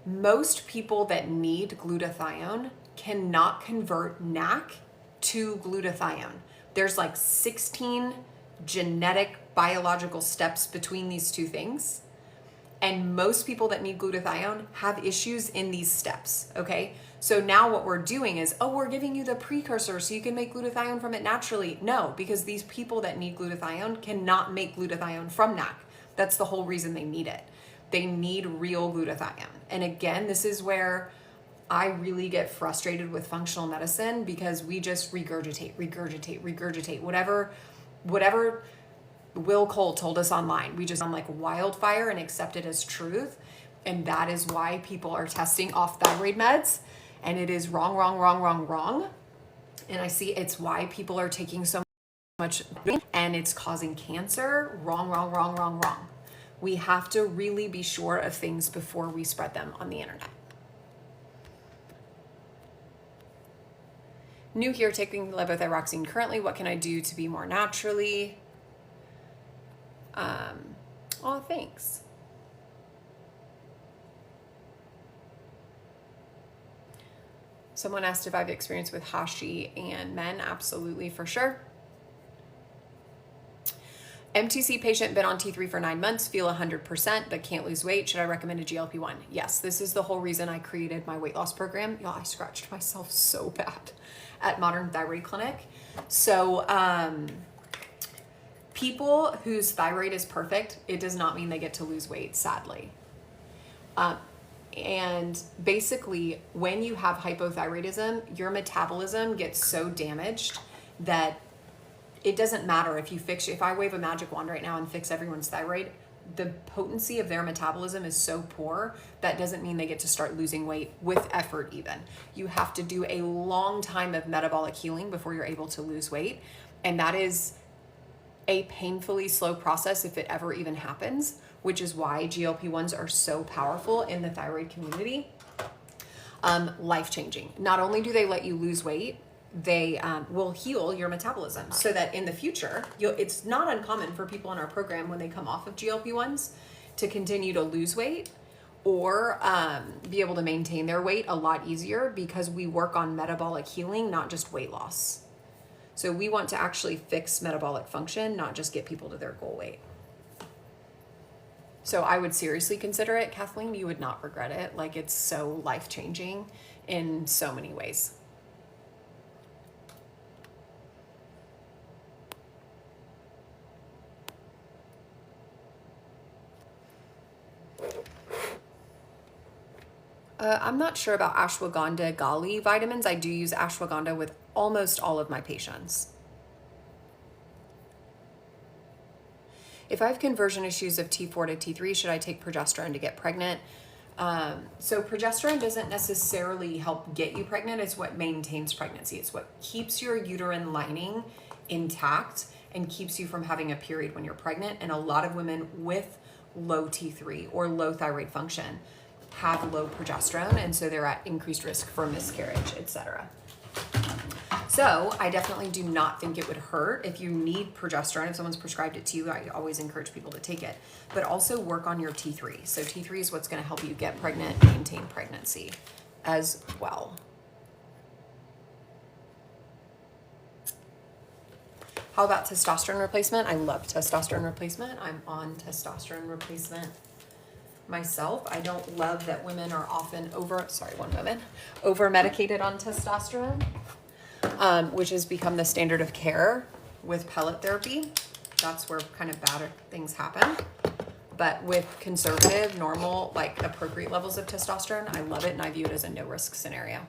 most people that need glutathione cannot convert NAC to glutathione. There's like 16 genetic biological steps between these two things. And most people that need glutathione have issues in these steps, okay? So now what we're doing is, oh, we're giving you the precursor so you can make glutathione from it naturally. No, because these people that need glutathione cannot make glutathione from NAC. That's the whole reason they need it. They need real glutathione. And again, this is where I really get frustrated with functional medicine, because we just regurgitate, whatever Will Cole told us online. We just on like wildfire and accept it as truth. And that is why people are testing off thyroid meds. And it is wrong. And I see it's why people are taking so much and it's causing cancer. Wrong. We have to really be sure of things before we spread them on the internet. New here, taking levothyroxine currently. What can I do to be more naturally? Oh, thanks. Someone asked if I've experienced with Hashi and men. Absolutely, for sure. MTC patient, been on T3 for 9 months, feel 100%, but can't lose weight. Should I recommend a GLP-1? Yes, this is the whole reason I created my weight loss program. Y'all, I scratched myself so bad at Modern Thyroid Clinic. So people whose thyroid is perfect, it does not mean they get to lose weight, sadly. And basically, when you have hypothyroidism, your metabolism gets so damaged that it doesn't matter if I wave a magic wand right now and fix everyone's thyroid, the potency of their metabolism is so poor that doesn't mean they get to start losing weight with effort even. You have to do a long time of metabolic healing before you're able to lose weight. And that is a painfully slow process if it ever even happens, which is why GLP-1s are so powerful in the thyroid community. Life-changing. Not only do they let you lose weight, they will heal your metabolism so that in the future, it's not uncommon for people in our program when they come off of GLP-1s to continue to lose weight or be able to maintain their weight a lot easier, because we work on metabolic healing, not just weight loss. So we want to actually fix metabolic function, not just get people to their goal weight. So I would seriously consider it, Kathleen. You would not regret it. Like, it's so life-changing in so many ways. I'm not sure about ashwagandha gali vitamins. I do use ashwagandha with almost all of my patients. If I have conversion issues of T4 to T3, should I take progesterone to get pregnant? So progesterone doesn't necessarily help get you pregnant. It's what maintains pregnancy. It's what keeps your uterine lining intact and keeps you from having a period when you're pregnant. And a lot of women with low T3 or low thyroid function have low progesterone, and so they're at increased risk for miscarriage, etc. So I definitely do not think it would hurt if you need progesterone. If someone's prescribed it to you, I always encourage people to take it, but also work on your T3. So T3 is what's going to help you get pregnant, maintain pregnancy as well. How about testosterone replacement? I love testosterone replacement. I'm on testosterone replacement myself. I don't love that women are often over medicated on testosterone, which has become the standard of care with pellet therapy. That's where kind of bad things happen. But with conservative, normal, like appropriate levels of testosterone, I love it, and I view it as a no risk scenario.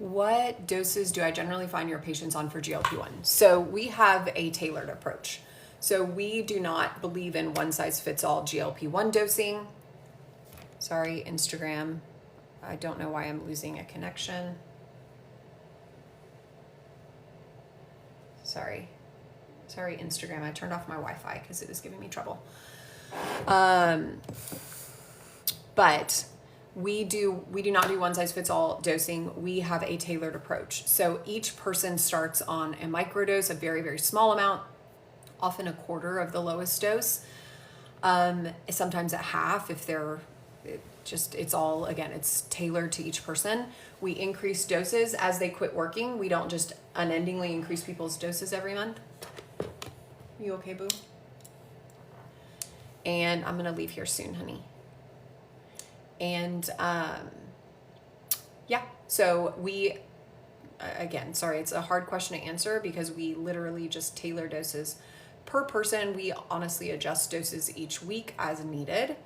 What doses do I generally find your patients on for GLP-1? So we have a tailored approach. So we do not believe in one size fits all GLP-1 dosing. Sorry, Instagram. I don't know why I'm losing a connection. Sorry, Instagram. I turned off my Wi-Fi because it was giving me trouble. But we do not do one size fits all dosing. We have a tailored approach. So each person starts on a microdose, a very, very small amount, often a quarter of the lowest dose. Sometimes at half if they're it's tailored to each person. We increase doses as they quit working. We don't just unendingly increase people's doses every month. You okay, boo? And I'm gonna leave here soon, honey. And so we, again, sorry, it's a hard question to answer because we literally just tailor doses per person. We honestly adjust doses each week as needed,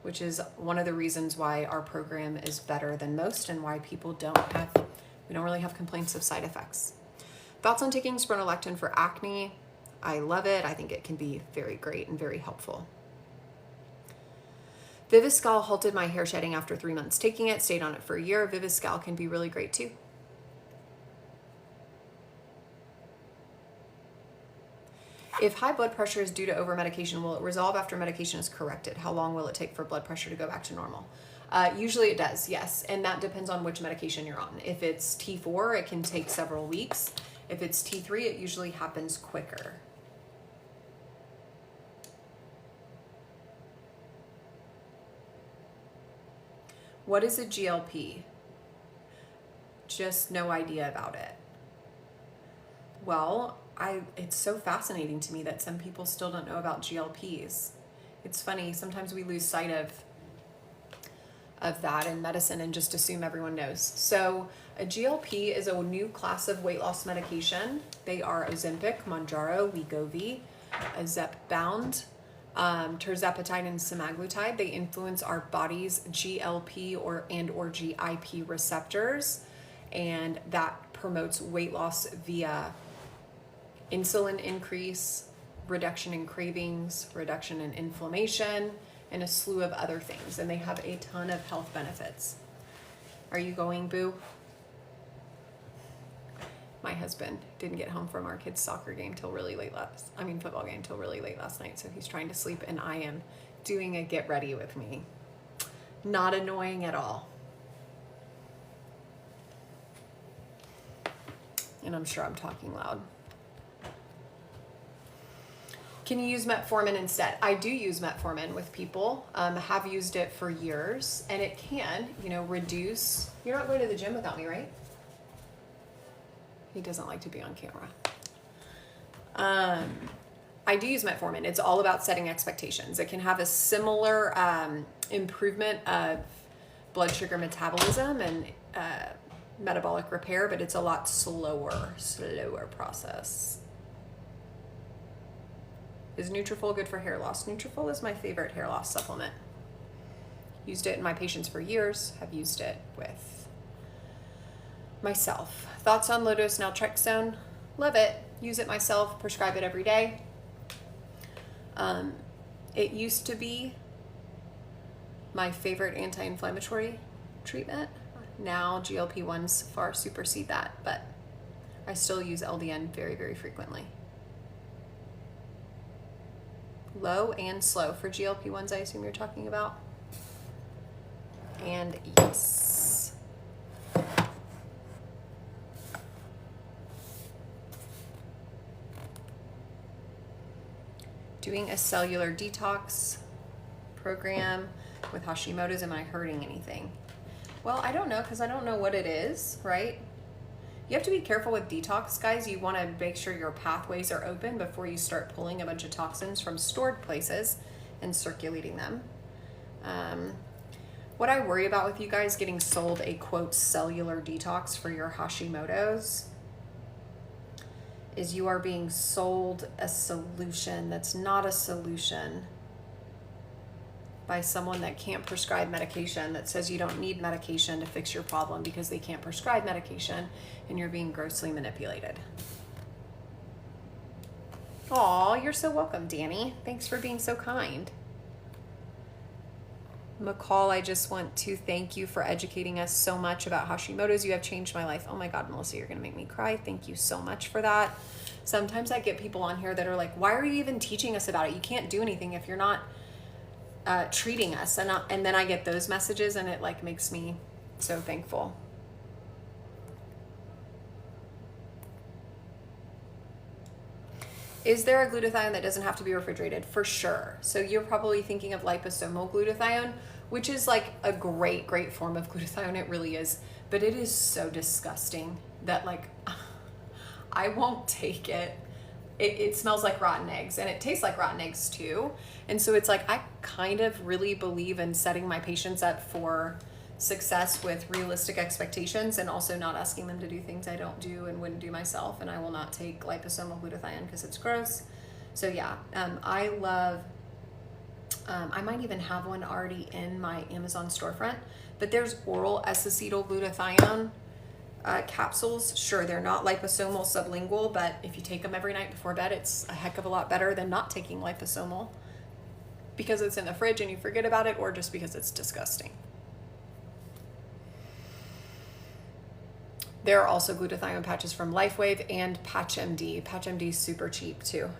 which is one of the reasons why our program is better than most and why people we don't really have complaints of side effects. Thoughts on taking spironolactone for acne? I love it. I think it can be very great and very helpful. Viviscal halted my hair shedding after 3 months taking it, stayed on it for a year. Viviscal can be really great too. If high blood pressure is due to over-medication, will it resolve after medication is corrected? How long will it take for blood pressure to go back to normal? Usually it does, yes. And that depends on which medication you're on. If it's T4, it can take several weeks. If it's T3, it usually happens quicker. What is a GLP? Just no idea about it. Well, it's so fascinating to me that some people still don't know about GLPs. It's funny, sometimes we lose sight of that in medicine and just assume everyone knows. So a GLP is a new class of weight loss medication. They are Ozempic, Mounjaro, Wegovy, Zepbound, tirzepatide, and semaglutide. They influence our body's GLP or GIP receptors, and that promotes weight loss via insulin increase, reduction in cravings, reduction in inflammation, and a slew of other things. And they have a ton of health benefits. Are you going, boo? My husband didn't get home from our kids' football game till really late last night. So he's trying to sleep and I am doing a get ready with me. Not annoying at all. And I'm sure I'm talking loud. Can you use metformin instead? I do use metformin with people. Have used it for years, and it can, reduce. You're not going to the gym without me, right? He doesn't like to be on camera. I do use metformin. It's all about setting expectations. It can have a similar improvement of blood sugar metabolism and metabolic repair, but it's a lot slower process. Is Nutrafol good for hair loss? Nutrafol is my favorite hair loss supplement. Used it in my patients for years. Have used it with myself. Thoughts on low-dose naltrexone? Love it. Use it myself. Prescribe it every day. It used to be my favorite anti-inflammatory treatment. Now GLP-1s far supersede that, but I still use LDN very, very frequently. Low and slow for GLP-1s, I assume you're talking about. And yes. Doing a cellular detox program with Hashimoto's, am I hurting anything? Well, I don't know, because I don't know what it is, right? You have to be careful with detox, guys. You want to make sure your pathways are open before you start pulling a bunch of toxins from stored places and circulating them. What I worry about with you guys getting sold a, quote, cellular detox for your Hashimoto's is you are being sold a solution that's not a solution by someone that can't prescribe medication, that says you don't need medication to fix your problem because they can't prescribe medication, and you're being grossly manipulated. Aw, you're so welcome, Danny. Thanks for being so kind. McCall, I just want to thank you for educating us so much about Hashimoto's. You have changed my life. Oh my God, Melissa, you're going to make me cry. Thank you so much for that. Sometimes I get people on here that are like, why are you even teaching us about it? You can't do anything if you're not treating us. And then I get those messages and it like makes me so thankful. Is there a glutathione that doesn't have to be refrigerated? For sure. So you're probably thinking of liposomal glutathione, which is like a great, great form of glutathione. It really is. But it is so disgusting that like, I won't take it. It smells like rotten eggs and it tastes like rotten eggs too. And so it's like, I kind of really believe in setting my patients up for success with realistic expectations and also not asking them to do things I don't do and wouldn't do myself. And I will not take liposomal glutathione because it's gross. So yeah, I love, I might even have one already in my Amazon storefront, but there's oral S-acetyl glutathione capsules. Sure, they're not liposomal sublingual, but if you take them every night before bed, it's a heck of a lot better than not taking liposomal because it's in the fridge and you forget about it, or just because it's disgusting. There are also glutathione patches from LifeWave and PatchMD. PatchMD is super cheap too.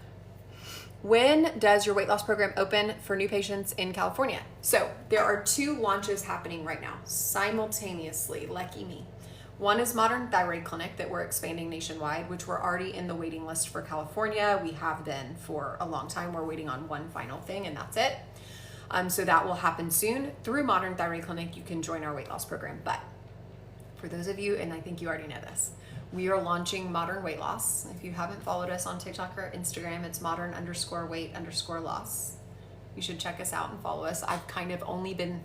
When does your weight loss program open for new patients in California? So there are 2 launches happening right now simultaneously, lucky me. One is Modern Thyroid Clinic that we're expanding nationwide, which we're already in the waiting list for California. We have been for a long time. We're waiting on one final thing and that's it. So that will happen soon. Through Modern Thyroid Clinic, you can join our weight loss program. But for those of you, and I think you already know this, we are launching Modern Weight Loss. If you haven't followed us on TikTok or Instagram, it's modern_weight_loss. You should check us out and follow us. I've kind of only been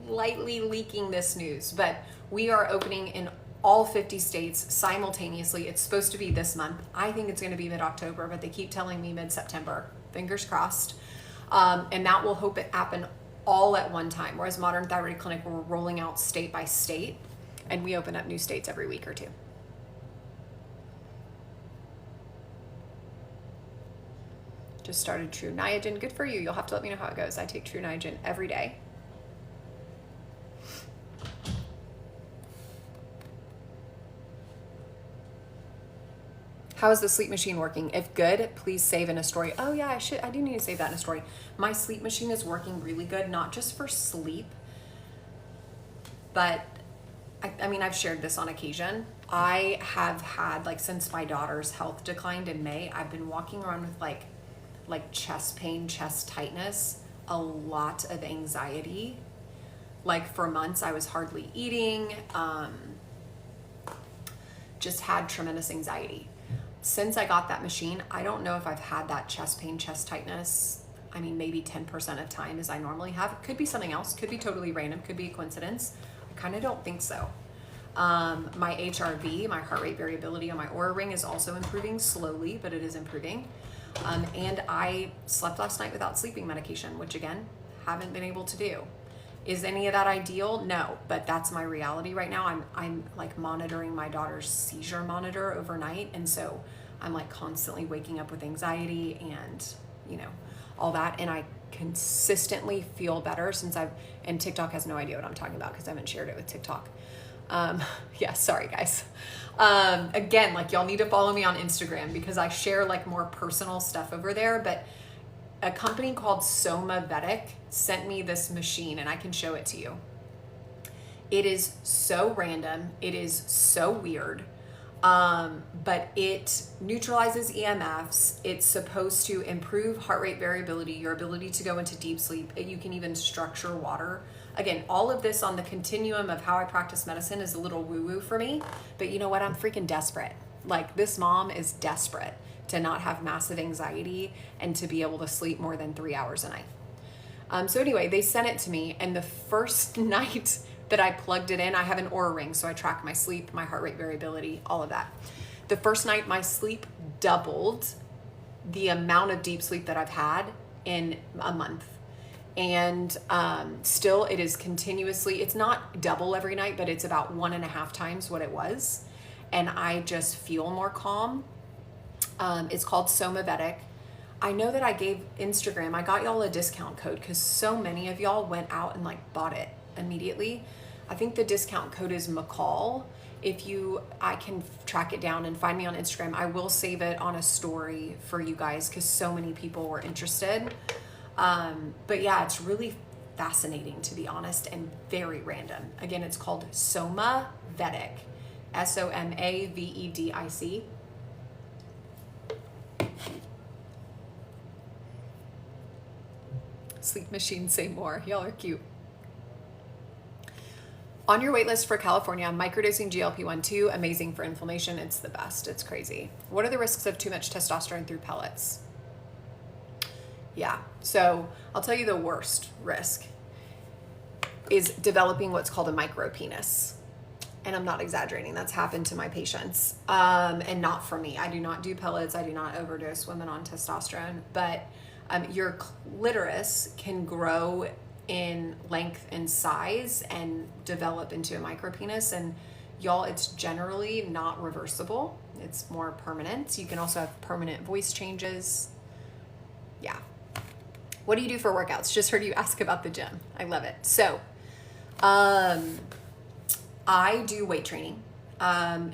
lightly leaking this news, but we are opening in all 50 states simultaneously. It's supposed to be this month. I think it's going to be mid-October, but they keep telling me mid-September. Fingers crossed. And that will hope it happen all at one time. Whereas Modern Thyroid Clinic, we're rolling out state by state, and we open up new states every week or two. Just started True Niagen. Good for you. You'll have to let me know how it goes. I take True Niagen every day. How is the sleep machine working? If good, please save in a story. Oh yeah, I do need to save that in a story. My sleep machine is working really good, not just for sleep, but I mean, I've shared this on occasion. I have had, like, since my daughter's health declined in May, I've been walking around with like chest pain, chest tightness, a lot of anxiety. Like for months I was hardly eating, just had tremendous anxiety. Since I got that machine, I don't know if I've had that chest pain, chest tightness. I mean, maybe 10% of time as I normally have. It could be something else, could be totally random, could be a coincidence. I kind of don't think so. My HRV, my heart rate variability on my Oura ring is also improving slowly, but it is improving. And I slept last night without sleeping medication, which again, haven't been able to do. Is any of that ideal? No, but that's my reality right now. I'm like monitoring my daughter's seizure monitor overnight. And so I'm like constantly waking up with anxiety and, you know, all that. And I consistently feel better since and TikTok has no idea what I'm talking about because I haven't shared it with TikTok. Yeah, sorry guys. Again, like y'all need to follow me on Instagram because I share like more personal stuff over there, but a company called Metabolic sent me this machine and I can show it to you. It is so random. It is so weird. But it neutralizes EMFs. It's supposed to improve heart rate variability, your ability to go into deep sleep. You can even structure water. Again, all of this on the continuum of how I practice medicine is a little woo-woo for me, but you know what? I'm freaking desperate. Like this mom is desperate to not have massive anxiety and to be able to sleep more than 3 hours a night. So anyway, they sent it to me, and the first night that I plugged it in, I have an Oura ring, so I track my sleep, my heart rate variability, all of that. The first night, my sleep doubled the amount of deep sleep that I've had in a month. And still, it is continuously, it's not double every night, but it's about 1.5 times what it was. And I just feel more calm. It's called Metabolic. I know that I gave Instagram, I got y'all a discount code because so many of y'all went out and like bought it immediately. I think the discount code is McCall. I can track it down and find me on Instagram. I will save it on a story for you guys because so many people were interested. But yeah, it's really fascinating, to be honest, and very random. Again, it's called Somavedic, Somavedic. Sleep machine, say more. Y'all are cute. On your wait list for California, microdosing GLP-1 too, amazing for inflammation. It's the best. It's crazy. What are the risks of too much testosterone through pellets? Yeah, so I'll tell you the worst risk is developing what's called a micropenis. And I'm not exaggerating. That's happened to my patients. And not for me. I do not do pellets. I do not overdose women on testosterone. But your clitoris can grow in length and size and develop into a micropenis. And y'all, it's generally not reversible. It's more permanent. You can also have permanent voice changes. Yeah. What do you do for workouts? Just heard you ask about the gym. I love it. So, I do weight training.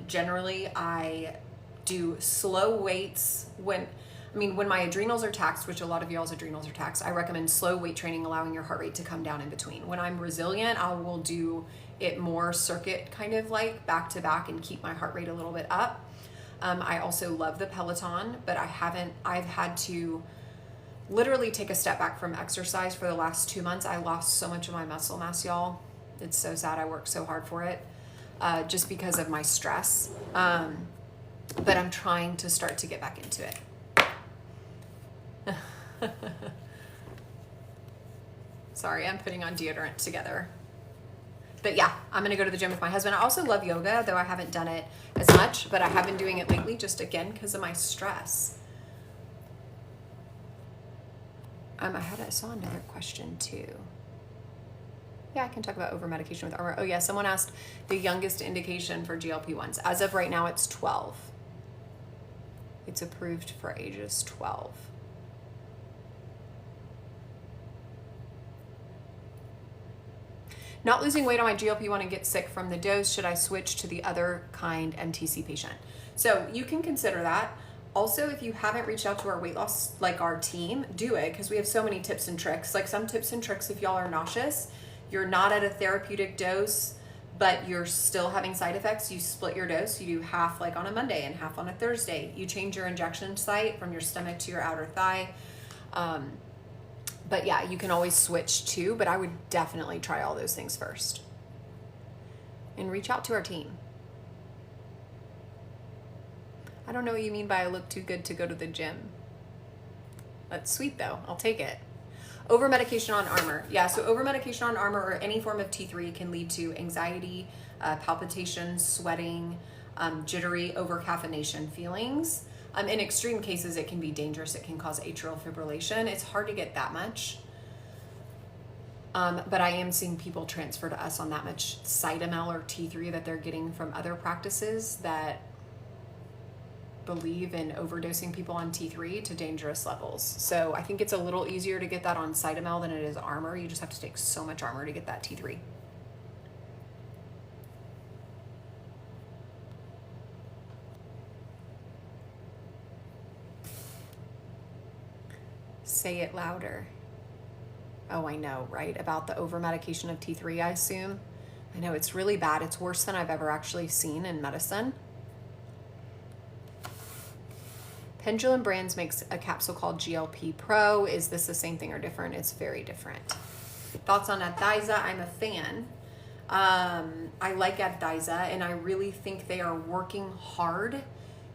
Generally, I do slow weights when my adrenals are taxed, which a lot of y'all's adrenals are taxed. I recommend slow weight training, allowing your heart rate to come down in between. When I'm resilient, I will do it more circuit, kind of like back to back, and keep my heart rate a little bit up. I also love the Peloton, but I've had to literally take a step back from exercise for the last 2 months. I lost so much of my muscle mass, y'all. It's so sad. I worked so hard for it, just because of my stress. But I'm trying to start to get back into it. Sorry, I'm putting on deodorant together. But yeah, I'm gonna go to the gym with my husband. I also love yoga, though I haven't done it as much, but I have been doing it lately, just again because of my stress. I saw another question too. Yeah, I can talk about over medication with armor. Oh yeah, someone asked the youngest indication for GLP-1s. As of right now, it's 12. It's approved for ages 12. Not losing weight on my GLP-1 and get sick from the dose. Should I switch to the other kind MTC patient? So you can consider that. Also, if you haven't reached out to our weight loss, like our team, do it, because we have so many tips and tricks. Like some tips and tricks, if y'all are nauseous, you're not at a therapeutic dose, but you're still having side effects, you split your dose. You do half like on a Monday and half on a Thursday. You change your injection site from your stomach to your outer thigh. But yeah, you can always switch too, but I would definitely try all those things first. And reach out to our team. I don't know what you mean by I look too good to go to the gym. That's sweet though, I'll take it. Over medication on armor. Yeah, so over medication on armor or any form of T3 can lead to anxiety, palpitations, sweating, jittery, over caffeination feelings. In extreme cases, it can be dangerous. It can cause atrial fibrillation. It's hard to get that much. But I am seeing people transfer to us on that much Cytomel or T3 that they're getting from other practices that believe in overdosing people on T3 to dangerous levels. So I think it's a little easier to get that on Cytomel than it is armor. You just have to take so much armor to get that T3. Say it louder. Oh, I know, right? About the over medication of T3, I assume. I know it's really bad. It's worse than I've ever actually seen in medicine. Pendulum Brands makes a capsule called GLP Pro. Is this the same thing or different? It's very different. Thoughts on Adviza? I'm a fan. I like Adviza, and I really think they are working hard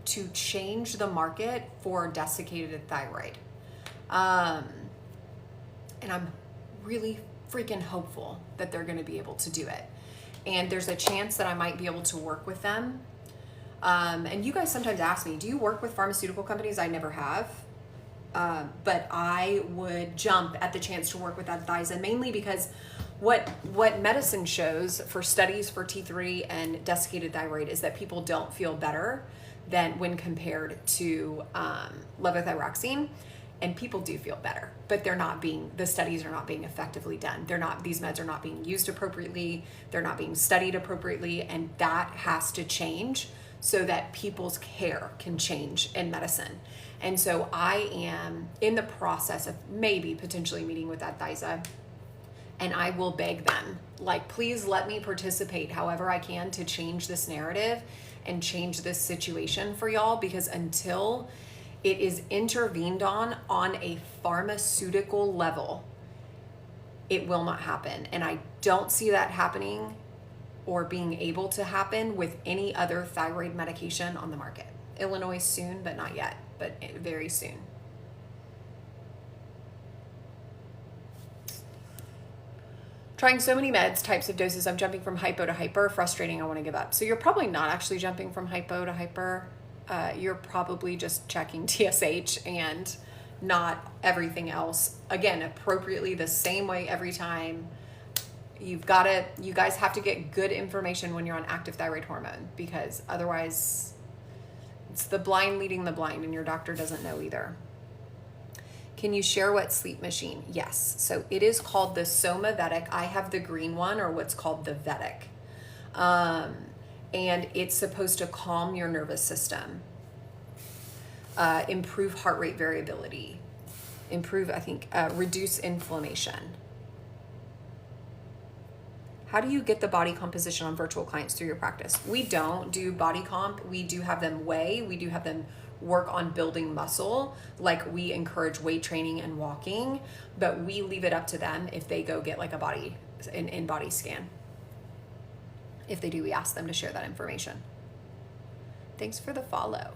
to change the market for desiccated thyroid. And I'm really freaking hopeful that they're going to be able to do it. And there's a chance that I might be able to work with them. And you guys sometimes ask me, do you work with pharmaceutical companies? I never have. But I would jump at the chance to work with Adviza, mainly because what medicine shows for studies for T3 and desiccated thyroid is that people don't feel better than when compared to levothyroxine. and people do feel better, but the studies are not being effectively done. These meds are not being used appropriately. They're not being studied appropriately. And that has to change so that people's care can change in medicine. And so I am in the process of maybe potentially meeting with advocacy, and I will beg them, like, please let me participate however I can to change this narrative and change this situation for y'all, because until it is intervened on a pharmaceutical level, it will not happen. And I don't see that happening or being able to happen with any other thyroid medication on the market. Illinois soon, but not yet, but very soon. Trying so many meds, types of doses, I'm jumping from hypo to hyper, frustrating, I want to give up. So you're probably not actually jumping from hypo to hyper. You're probably just checking TSH and not everything else. Again, appropriately the same way every time. You guys have to get good information when you're on active thyroid hormone, because otherwise it's the blind leading the blind and your doctor doesn't know either. Can you share what sleep machine? Yes. So it is called the Soma Vedic. I have the green one, or what's called the Vedic. And it's supposed to calm your nervous system, improve heart rate variability, reduce inflammation. How do you get the body composition on virtual clients through your practice? We don't do body comp. We do have them weigh. We do have them work on building muscle. Like, we encourage weight training and walking, but we leave it up to them if they go get like an in-body scan. If they do, we ask them to share that information. Thanks for the follow.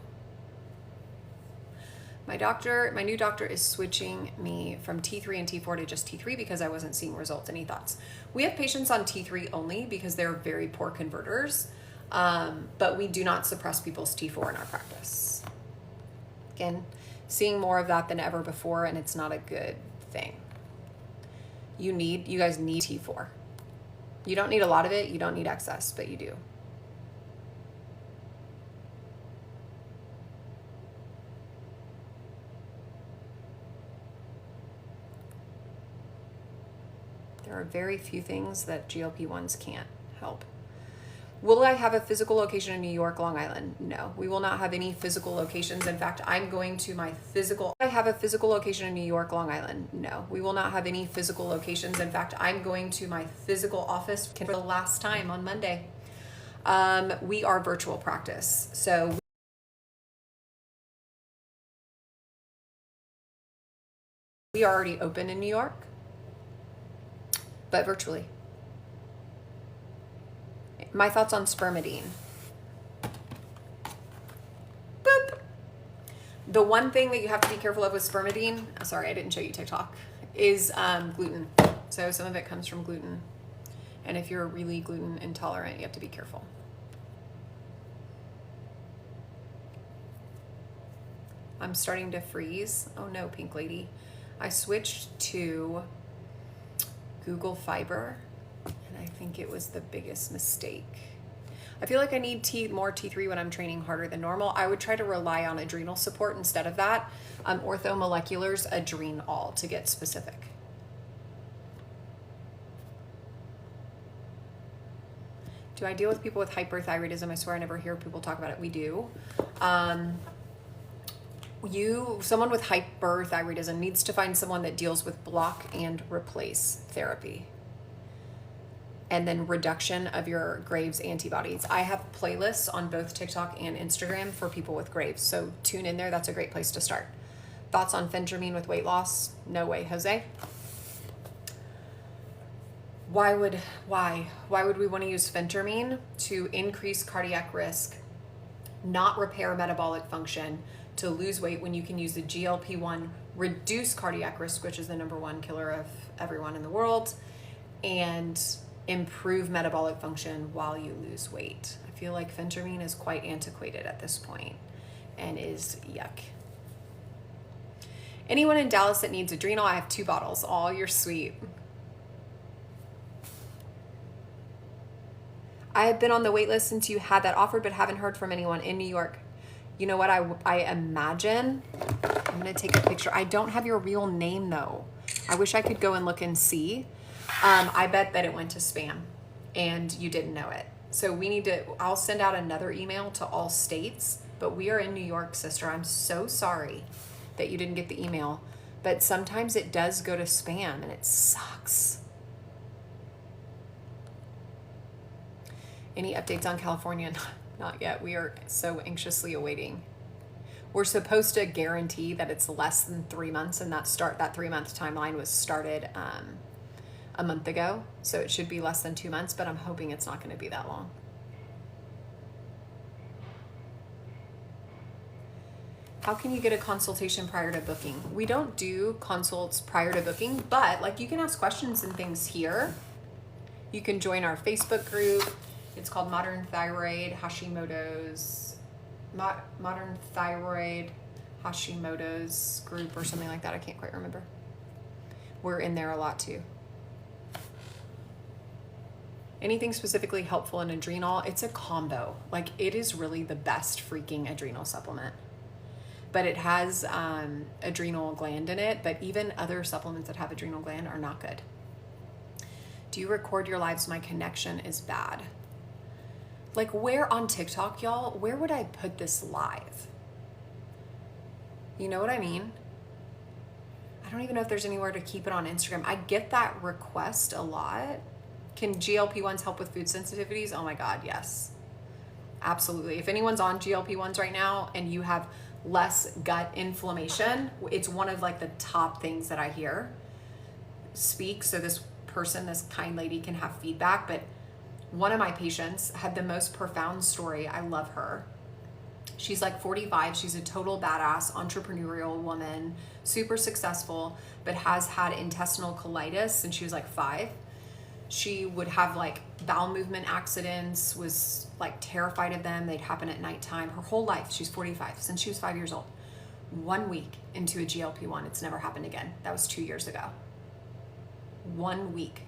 My new doctor is switching me from T3 and T4 to just T3 because I wasn't seeing results. Any thoughts? We have patients on T3 only because they're very poor converters, but we do not suppress people's T4 in our practice. Again, seeing more of that than ever before, and it's not a good thing. You guys need T4. You don't need a lot of it, you don't need excess, but you do. There are very few things that GLP-1s can't help. Will I have a physical location in New York, Long Island? No, we will not have any physical locations. In fact, I have a physical location in New York, Long Island. No, we will not have any physical locations. In fact, I'm going to my physical office for the last time on Monday. We are virtual practice. So we are already open in New York, but virtually. My thoughts on spermidine. Boop. The one thing that you have to be careful of with spermidine, sorry, I didn't show you TikTok, is gluten. So some of it comes from gluten. And if you're really gluten intolerant, you have to be careful. I'm starting to freeze. Oh no, pink lady. I switched to Google Fiber, and I think it was the biggest mistake. I feel like I need more T3 when I'm training harder than normal. I would try to rely on adrenal support instead of that. Orthomolecular's Adrenal to get specific. Do I deal with people with hyperthyroidism? I swear I never hear people talk about it. We do. Someone with hyperthyroidism needs to find someone that deals with block and replace therapy, and then reduction of your Graves antibodies. I have playlists on both TikTok and Instagram for people with Graves, so tune in there. That's a great place to start. Thoughts on phentermine with weight loss? No way, Jose. Why would we want to use phentermine? To increase cardiac risk, not repair metabolic function, to lose weight, when you can use the GLP-1, reduce cardiac risk, which is the #1 killer of everyone in the world, and improve metabolic function while you lose weight. I feel like phentermine is quite antiquated at this point and is yuck. Anyone in Dallas that needs adrenal? I have 2 bottles. Oh, you're sweet. I have been on the wait list since you had that offered, but haven't heard from anyone in New York. You know what I imagine? I'm going to take a picture. I don't have your real name though. I wish I could go and look and see. I bet that it went to spam and you didn't know it. So we need to, I'll send out another email to all states, but we are in New York, sister. I'm so sorry that you didn't get the email, but sometimes it does go to spam and it sucks. Any updates on California? Not yet. We are so anxiously awaiting. We're supposed to guarantee that it's less than 3 months, and that 3-month timeline was started a month ago. So it should be less than 2 months, but I'm hoping it's not going to be that long. How can you get a consultation prior to booking? We don't do consults prior to booking, but like you can ask questions and things here. You can join our Facebook group. It's called Modern Thyroid Hashimoto's Modern Thyroid Hashimoto's group or something like that. I can't quite remember. We're in there a lot too. Anything specifically helpful in adrenal? It's a combo. Like it is really the best freaking adrenal supplement. But it has adrenal gland in it, but even other supplements that have adrenal gland are not good. Do you record your lives? My connection is bad. Like where on TikTok, y'all, where would I put this live? You know what I mean? I don't even know if there's anywhere to keep it on Instagram. I get that request a lot. Can GLP-1s help with food sensitivities? Oh my God, yes. Absolutely. If anyone's on GLP-1s right now and you have less gut inflammation, it's one of like the top things that I hear speak. So this person, this kind lady can have feedback, but one of my patients had the most profound story. I love her. She's like 45. She's a total badass entrepreneurial woman, super successful, but has had intestinal colitis since she was like 5. She would have like bowel movement accidents, was like terrified of them. They'd happen at nighttime. Her whole life, she's 45, since she was 5 years old. 1 week into a GLP-1, it's never happened again. That was 2 years ago. 1 week.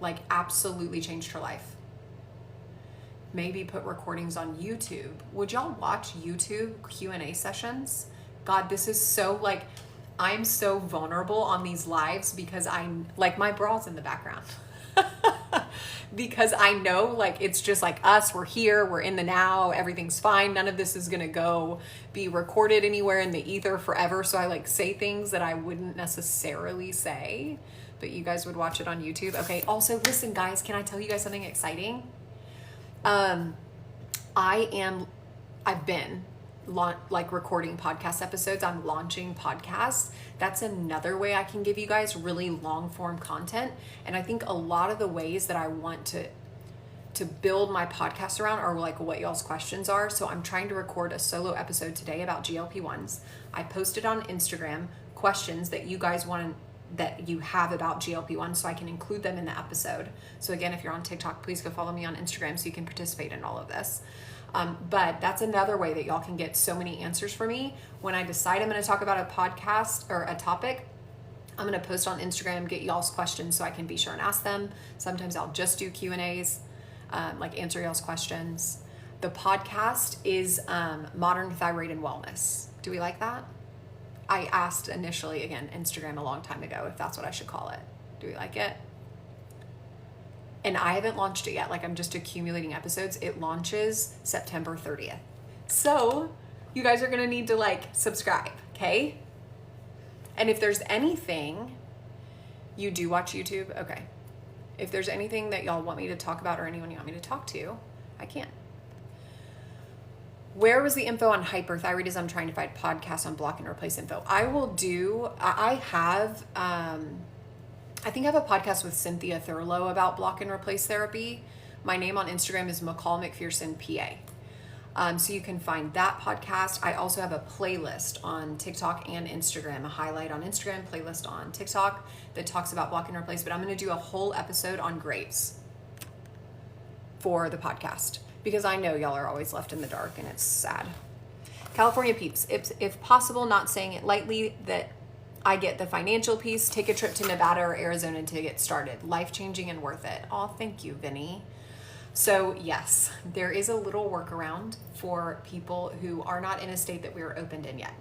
Like absolutely changed her life. Maybe put recordings on YouTube. Would y'all watch YouTube Q&A sessions? God, this is so like, I'm so vulnerable on these lives because I'm like my bra's in the background. Because I know like it's just like us, we're here, we're in the now, everything's fine. None of this is gonna go be recorded anywhere in the ether forever. So I like say things that I wouldn't necessarily say, but you guys would watch it on YouTube. Okay, also listen guys, can I tell you guys something exciting? I've been like recording podcast episodes. I'm launching podcasts. That's another way I can give you guys really long form content. And I think a lot of the ways that I want to build my podcast around are like what y'all's questions are. So I'm trying to record a solo episode today about GLP-1s. I posted on Instagram questions that you guys want that you have about GLP-1 so I can include them in the episode. So again, if you're on TikTok, please go follow me on Instagram so you can participate in all of this. But that's another way that y'all can get so many answers from me. When I decide I'm going to talk about a podcast or a topic, I'm going to post on Instagram, get y'all's questions so I can be sure and ask them. Sometimes I'll just do Q&As, like answer y'all's questions. The podcast is Modern Thyroid and Wellness. Do we like that? I asked initially, again, Instagram a long time ago if that's what I should call it. Do we like it? And I haven't launched it yet. Like I'm just accumulating episodes. It launches September 30th. So you guys are going to need to like subscribe. Okay. And if there's anything you do watch YouTube. Okay. If there's anything that y'all want me to talk about or anyone you want me to talk to, I can. Where was the info on hyperthyroidism? Trying to find podcasts on block and replace info. I have, I think I have a podcast with Cynthia Thurlow about block and replace therapy. My name on Instagram is McCall McPherson PA. So you can find that podcast. I also have a playlist on TikTok and Instagram, a highlight on Instagram, playlist on TikTok that talks about block and replace, but I'm going to do a whole episode on Graves for the podcast because I know y'all are always left in the dark and it's sad. California peeps, if possible, not saying it lightly, that I get the financial piece, take a trip to Nevada or Arizona to get started. Life-changing and worth it. Oh, thank you, Vinny. So yes, there is a little workaround for people who are not in a state that we are opened in yet.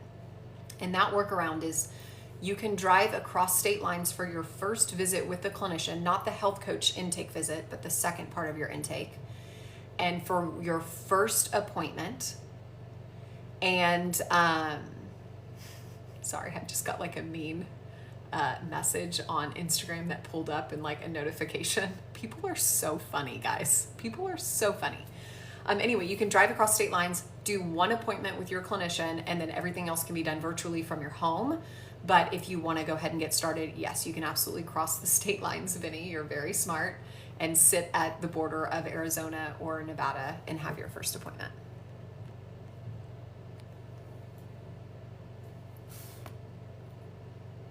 And that workaround is you can drive across state lines for your first visit with the clinician, not the health coach intake visit, but the second part of your intake. And for your first appointment, and sorry, I just got like a mean message on Instagram that pulled up in like a notification. People are so funny, guys. People are so funny. Anyway, you can drive across state lines, do one appointment with your clinician, and then everything else can be done virtually from your home. But if you want to go ahead and get started, yes, you can absolutely cross the state lines, Vinny. You're very smart, and sit at the border of Arizona or Nevada and have your first appointment.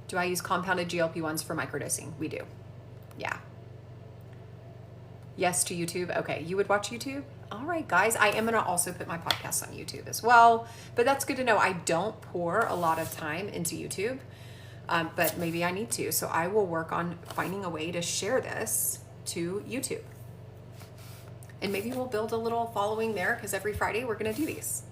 Do I use compounded GLP-1s for microdosing? We do. Yeah. Yes to YouTube. Okay, you would watch YouTube? All right, guys. I am going to also put my podcast on YouTube as well, but that's good to know. I don't pour a lot of time into YouTube, but maybe I need to. So I will work on finding a way to share this to YouTube. And maybe we'll build a little following there, because every Friday we're going to do these.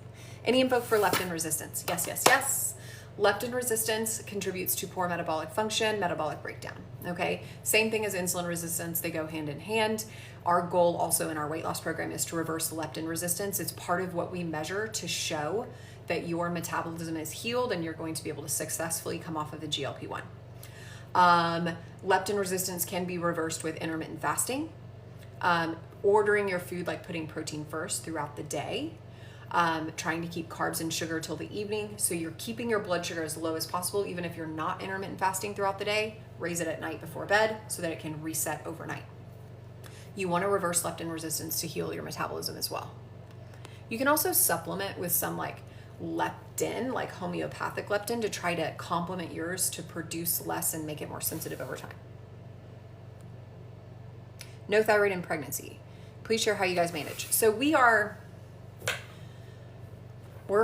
Any info for leptin resistance? Yes, yes, yes. Leptin resistance contributes to poor metabolic function, metabolic breakdown. Okay, same thing as insulin resistance, they go hand in hand. Our goal also in our weight loss program is to reverse leptin resistance. It's part of what we measure to show that your metabolism is healed and you're going to be able to successfully come off of the GLP-1. Leptin resistance can be reversed with intermittent fasting, ordering your food, like putting protein first throughout the day, trying to keep carbs and sugar till the evening. So you're keeping your blood sugar as low as possible, even if you're not intermittent fasting throughout the day. Raise it at night before bed so that it can reset overnight. You want to reverse leptin resistance to heal your metabolism as well. You can also supplement with some like leptin, like homeopathic leptin, to try to complement yours to produce less and make it more sensitive over time. No thyroid in pregnancy. Please share how you guys manage. So we're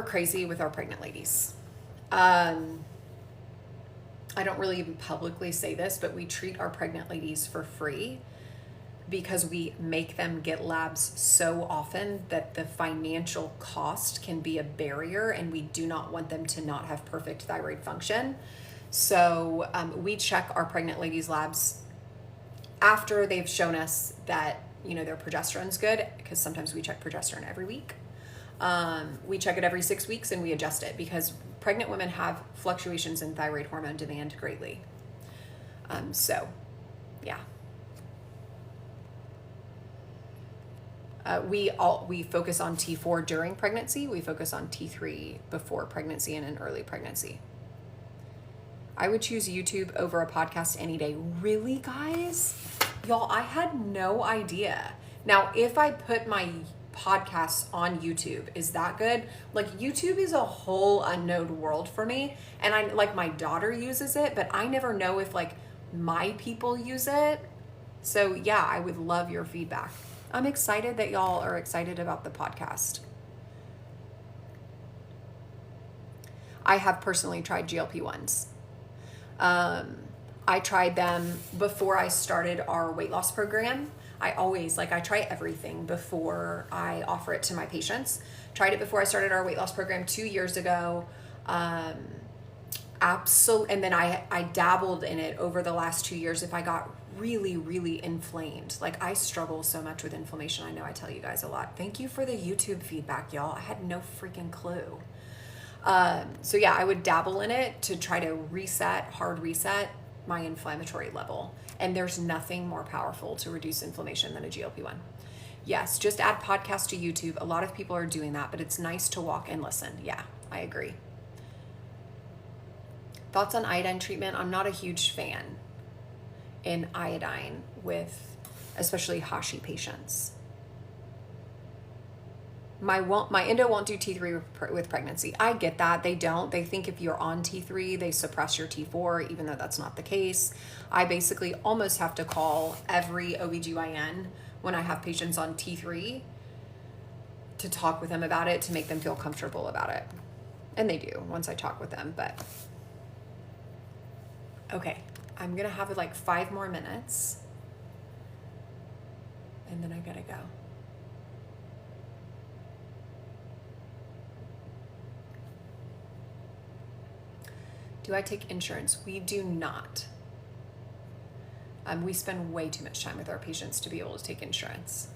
crazy with our pregnant ladies. I don't really even publicly say this, but we treat our pregnant ladies for free because we make them get labs so often that the financial cost can be a barrier, and we do not want them to not have perfect thyroid function. So we check our pregnant ladies' labs after they've shown us that, you know, their progesterone's good, because sometimes we check progesterone every week. We check it every 6 weeks and we adjust it because pregnant women have fluctuations in thyroid hormone demand greatly. So yeah. We focus on T4 during pregnancy. We focus on T3 before pregnancy and in early pregnancy. I would choose YouTube over a podcast any day. Really, guys? Y'all, I had no idea. Now, if I put my podcasts on YouTube, is that good? Like, YouTube is a whole unknown world for me, and I like, my daughter uses it, but I never know if like my people use it. So yeah, I would love your feedback. I'm excited that y'all are excited about the podcast. I have personally tried GLP-1s. I tried them before I started our weight loss program. I try everything before I offer it to my patients. Tried it before I started our weight loss program 2 years ago. And then I dabbled in it over the last 2 years if I got really, really inflamed. Like, I struggle so much with inflammation. I know I tell you guys a lot. Thank you for the YouTube feedback, y'all. I had no freaking clue. So yeah, I would dabble in it to try to hard reset my inflammatory level. And there's nothing more powerful to reduce inflammation than a GLP-1. Yes, just add podcasts to YouTube. A lot of people are doing that, but it's nice to walk and listen. Yeah, I agree. Thoughts on iodine treatment? I'm not a huge fan in iodine with especially Hashi patients. My endo won't do T3 with pregnancy. I get that. They don't. They think if you're on T3, they suppress your T4, even though that's not the case. I basically almost have to call every OBGYN when I have patients on T3 to talk with them about it, to make them feel comfortable about it. And they do once I talk with them, but okay. I'm going to have like 5 more minutes and then I gotta go. Do I take insurance? We do not. We spend way too much time with our patients to be able to take insurance.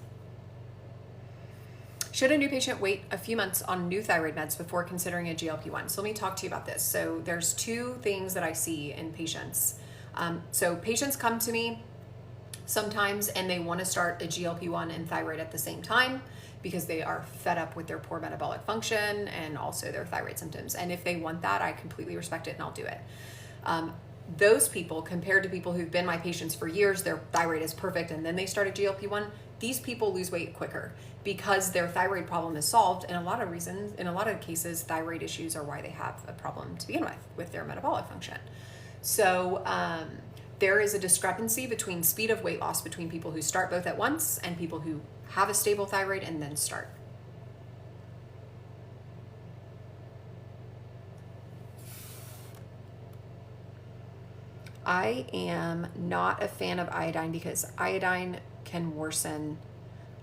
Should a new patient wait a few months on new thyroid meds before considering a GLP-1? So let me talk to you about this. So there's two things that I see in patients. So patients come to me sometimes and they want to start a GLP-1 and thyroid at the same time because they are fed up with their poor metabolic function and also their thyroid symptoms. And if they want that, I completely respect it and I'll do it. Those people, compared to people who've been my patients for years, their thyroid is perfect and then they start a GLP-1, these people lose weight quicker because their thyroid problem is solved. And a lot of reasons, in a lot of cases, thyroid issues are why they have a problem to begin with their metabolic function. So there is a discrepancy between speed of weight loss between people who start both at once and people who have a stable thyroid and then start. I am not a fan of iodine because iodine can worsen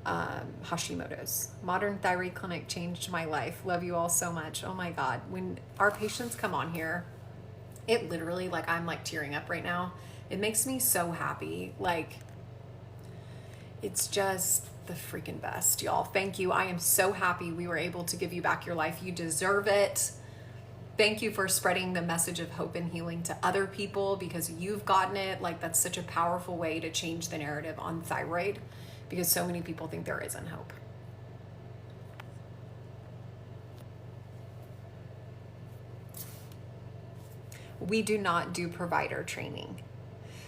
Hashimoto's. Modern Thyroid Clinic changed my life. Love you all so much. Oh my God. When our patients come on here, it literally, like, I'm like tearing up right now. It makes me so happy. Like, it's just the freaking best, y'all. Thank you. I am so happy we were able to give you back your life. You deserve it. Thank you for spreading the message of hope and healing to other people because you've gotten it. Like, that's such a powerful way to change the narrative on thyroid because so many people think there isn't hope. We do not do provider training.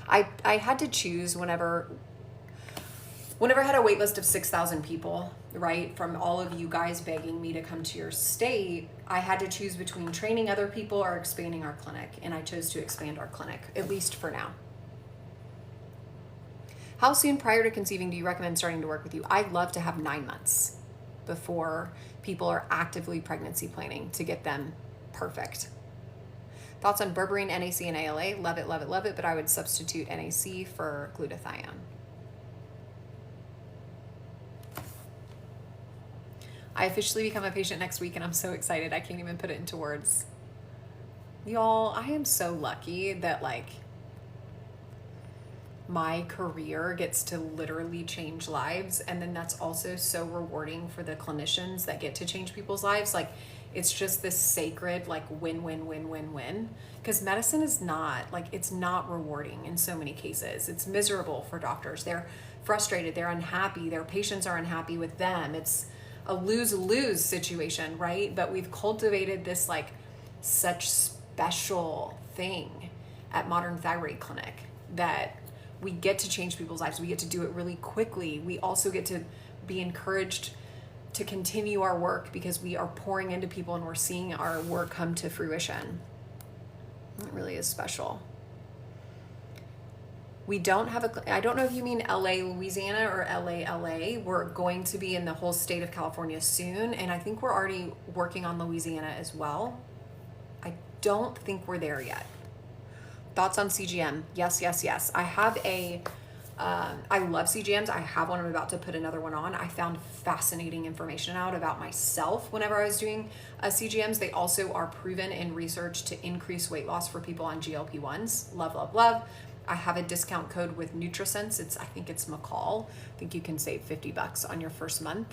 I had to choose whenever I had a wait list of 6,000 people, right, from all of you guys begging me to come to your state, I had to choose between training other people or expanding our clinic, and I chose to expand our clinic, at least for now. How soon prior to conceiving do you recommend starting to work with you? I'd love to have 9 months before people are actively pregnancy planning to get them perfect. Thoughts on berberine, NAC, and ALA? Love it, love it, love it, but I would substitute NAC for glutathione. I officially become a patient next week and I'm so excited. I can't even put it into words. Y'all, I am so lucky that like my career gets to literally change lives. And then that's also so rewarding for the clinicians that get to change people's lives. Like, it's just this sacred, like, win, win, win, win, win. Because medicine is not, like, it's not rewarding in so many cases. It's miserable for doctors. They're frustrated. They're unhappy. Their patients are unhappy with them. It's a lose-lose situation, right? But we've cultivated this, like, such special thing at Modern Thyroid Clinic that we get to change people's lives. We get to do it really quickly. We also get to be encouraged to continue our work because we are pouring into people and we're seeing our work come to fruition. It really is special. We don't have I don't know if you mean LA, Louisiana or LA. We're going to be in the whole state of California soon. And I think we're already working on Louisiana as well. I don't think we're there yet. Thoughts on CGM? Yes, yes, yes. I have I love CGMs. I have one. I'm about to put another one on. I found fascinating information out about myself whenever I was doing CGMs. They also are proven in research to increase weight loss for people on GLP-1s. Love, love, love. I have a discount code with NutriSense. I think it's McCall. I think you can save $50 on your first month.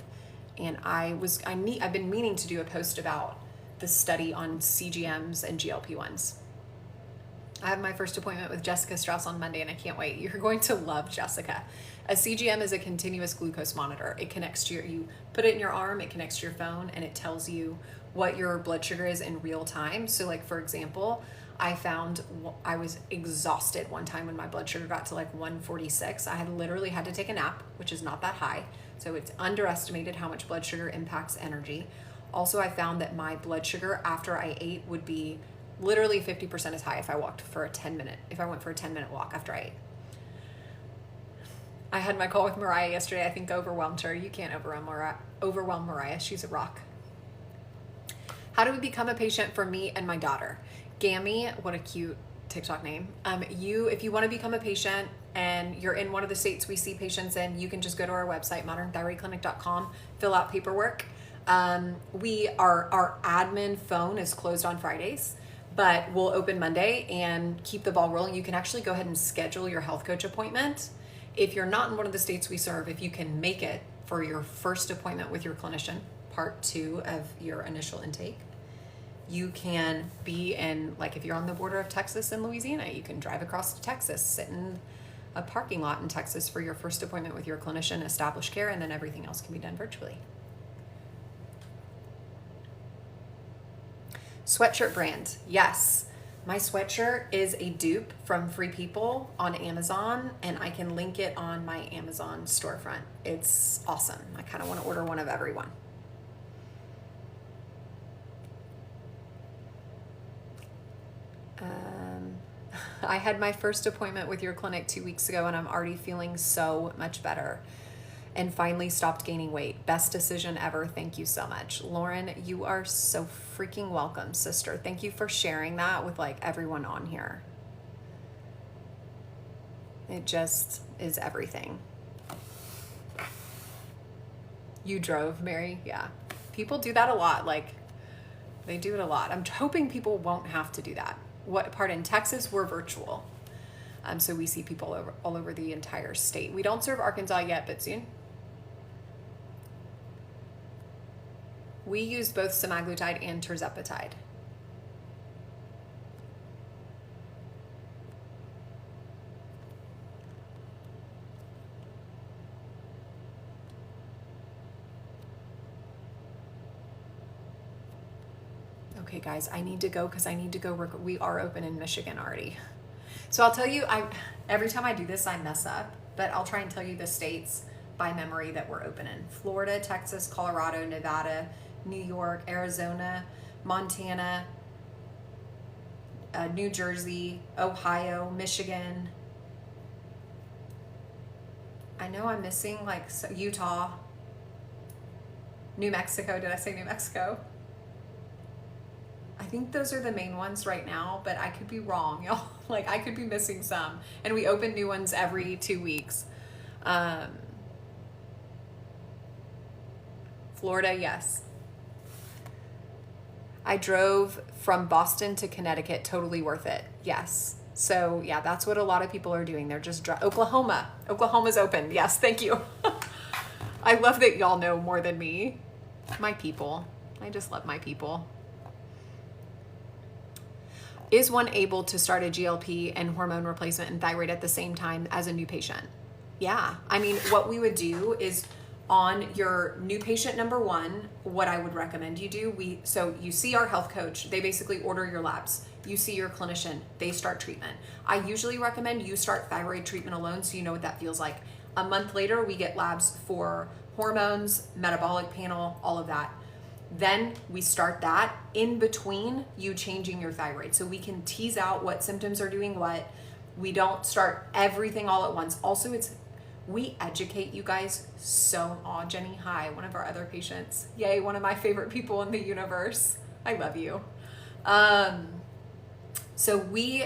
And I've been meaning to do a post about the study on CGMs and GLP-1s. I have my first appointment with Jessica Strauss on Monday and I can't wait. You're going to love Jessica. A CGM is a continuous glucose monitor. It connects to you put it in your arm, it connects to your phone, and it tells you what your blood sugar is in real time. So, like, for example, I found I was exhausted one time when my blood sugar got to like 146. I had literally had to take a nap, which is not that high. So it's underestimated how much blood sugar impacts energy. Also, I found that my blood sugar after I ate would be literally 50% as high if I went for a 10-minute walk after I ate. I had my call with Mariah yesterday. I think overwhelmed her. You can't overwhelm Mariah. She's a rock. How do we become a patient for me and my daughter? Gammy, what a cute TikTok name. If you want to become a patient and you're in one of the states we see patients in, you can just go to our website, modernthyroidclinic.com, fill out paperwork. Our admin phone is closed on Fridays, but we'll open Monday and keep the ball rolling. You can actually go ahead and schedule your health coach appointment. If you're not in one of the states we serve, if you can make it for your first appointment with your clinician, part 2 of your initial intake, you can be in, like if you're on the border of Texas and Louisiana, you can drive across to Texas, sit in a parking lot in Texas for your first appointment with your clinician, establish care, and then everything else can be done virtually. Sweatshirt brand, yes. My sweatshirt is a dupe from Free People on Amazon, and I can link it on my Amazon storefront. It's awesome. I kind of want to order one of everyone. I had my first appointment with your clinic 2 weeks ago, and I'm already feeling so much better and finally stopped gaining weight. Best decision ever. Thank you so much. Lauren, you are so freaking welcome, sister. Thank you for sharing that with like everyone on here. It just is everything. You drove, Mary? Yeah. People do that a lot. Like, they do it a lot. I'm hoping people won't have to do that. What part in Texas? We're virtual. So we see people all over the entire state. We don't serve Arkansas yet, but soon. We use both semaglutide and tirzepatide. Okay, guys, I need to go because I need to go. We are open in Michigan already. So I'll tell you, every time I do this, I mess up, but I'll try and tell you the states by memory that we're open in. Florida, Texas, Colorado, Nevada, New York, Arizona, Montana, New Jersey, Ohio, Michigan. I know I'm missing like Utah, New Mexico. Did I say New Mexico? I think those are the main ones right now, but I could be wrong, y'all. Like I could be missing some. And we open new ones every 2 weeks. Florida, yes. I drove from Boston to Connecticut, totally worth it. Yes. So yeah, that's what a lot of people are doing. They're just Oklahoma. Oklahoma's open. Yes, thank you. I love that y'all know more than me. My people. I just love my people. Is one able to start a GLP and hormone replacement and thyroid at the same time as a new patient? Yeah. I mean, what we would do is on your new patient number 1, what I would recommend you do, so you see our health coach, they basically order your labs. You see your clinician, they start treatment. I usually recommend you start thyroid treatment alone so you know what that feels like. A month later, we get labs for hormones, metabolic panel, all of that. Then we start that in between you changing your thyroid. So we can tease out what symptoms are doing what. We don't start everything all at once. Also, we educate you guys so. Aw, Jenny, hi, one of our other patients. Yay, one of my favorite people in the universe. I love you. So we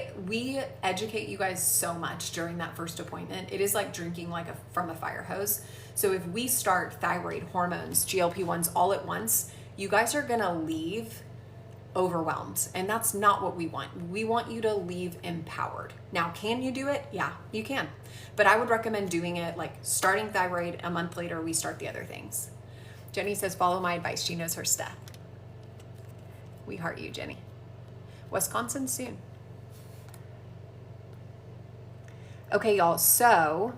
educate you guys so much during that first appointment. It is like drinking from a fire hose. So if we start thyroid, hormones, GLP-1s all at once, you guys are gonna leave overwhelmed, and that's not what we want. We want you to leave empowered. Now, can you do it? Yeah, you can. But I would recommend doing it like starting thyroid, a month later we start the other things. Jenny says, follow my advice. She knows her stuff. We heart you, Jenny. Wisconsin soon. Okay, y'all, so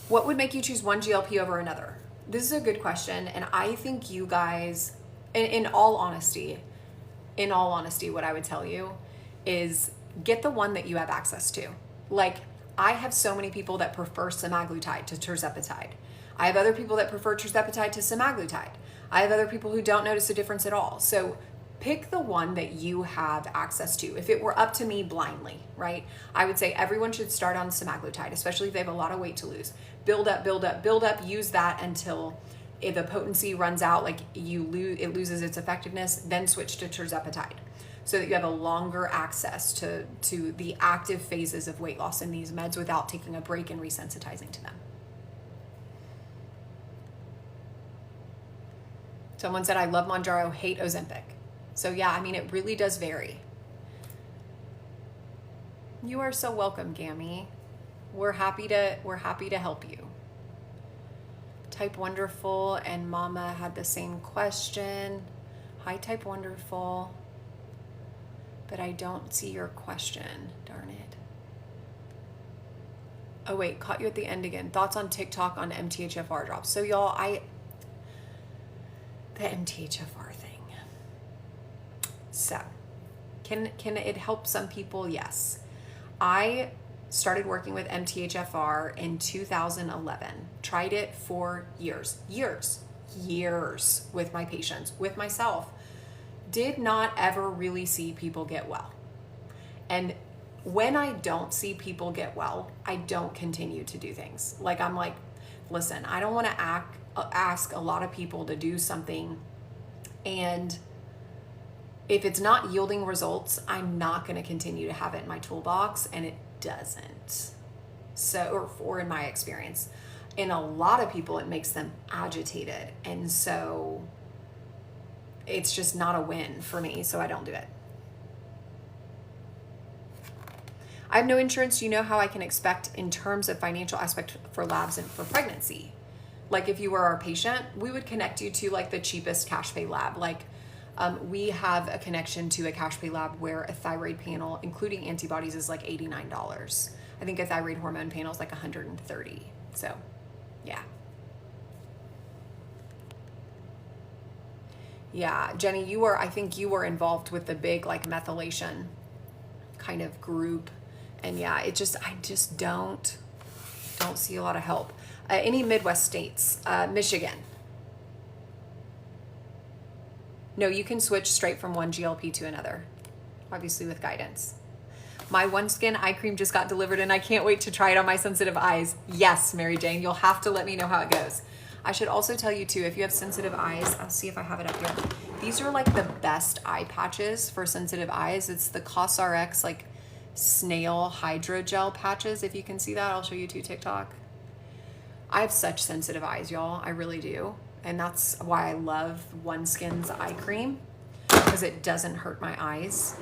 what would make you choose one GLP over another? This is a good question, and I think you guys, in all honesty, what I would tell you is get the one that you have access to. Like, I have so many people that prefer semaglutide to tirzepatide. I have other people that prefer tirzepatide to semaglutide. I have other people who don't notice a difference at all. So pick the one that you have access to. If it were up to me blindly, right? I would say everyone should start on semaglutide, especially if they have a lot of weight to lose. Build up, build up, build up, use that until if the potency runs out, like it loses its effectiveness, then switch to tirzepatide so that you have a longer access to the active phases of weight loss in these meds without taking a break and resensitizing to them. Someone said, I love Mounjaro, hate Ozempic. So yeah, I mean, it really does vary. You are so welcome, Gammy. We're happy to help you. Type Wonderful and Mama had the same question. Hi, Type Wonderful. But I don't see your question. Darn it. Oh wait, caught you at the end again. Thoughts on TikTok on MTHFR drops. So y'all, the MTHFR thing. So, can it help some people? Yes. I started working with MTHFR in 2011. Tried it for years with my patients, with myself. Did not ever really see people get well. And when I don't see people get well, I don't continue to do things. Like, I'm like, listen, I don't want to ask a lot of people to do something, and if it's not yielding results, I'm not going to continue to have it in my toolbox, and it doesn't. So, or in my experience, in a lot of people, it makes them agitated, and so it's just not a win for me, so I don't do it. I have no insurance. Do you know how I can expect in terms of financial aspect for labs and for pregnancy? Like, if you were our patient, we would connect you to like the cheapest cash pay lab. Like, we have a connection to a cash pay lab where a thyroid panel, including antibodies, is like $89. I think a thyroid hormone panel is like $130. So, yeah. Yeah, Jenny, I think you were involved with the big like methylation kind of group. And yeah, I just don't see a lot of help. Any Midwest states, Michigan. No, you can switch straight from one GLP to another, obviously with guidance. My OneSkin eye cream just got delivered and I can't wait to try it on my sensitive eyes. Yes, Mary Jane, you'll have to let me know how it goes. I should also tell you too, if you have sensitive eyes, I'll see if I have it up here. These are like the best eye patches for sensitive eyes. It's the COSRX like snail hydrogel patches. If you can see that, I'll show you to TikTok. I have such sensitive eyes, y'all. I really do. And that's why I love OneSkin's eye cream, because it doesn't hurt my eyes.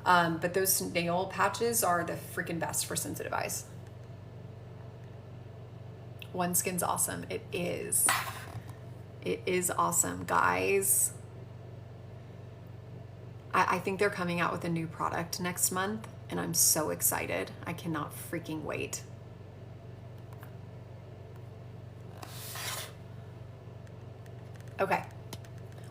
But those snail patches are the freaking best for sensitive eyes. OneSkin's awesome. It is. It is awesome, guys. I think they're coming out with a new product next month, and I'm so excited. I cannot freaking wait. Okay.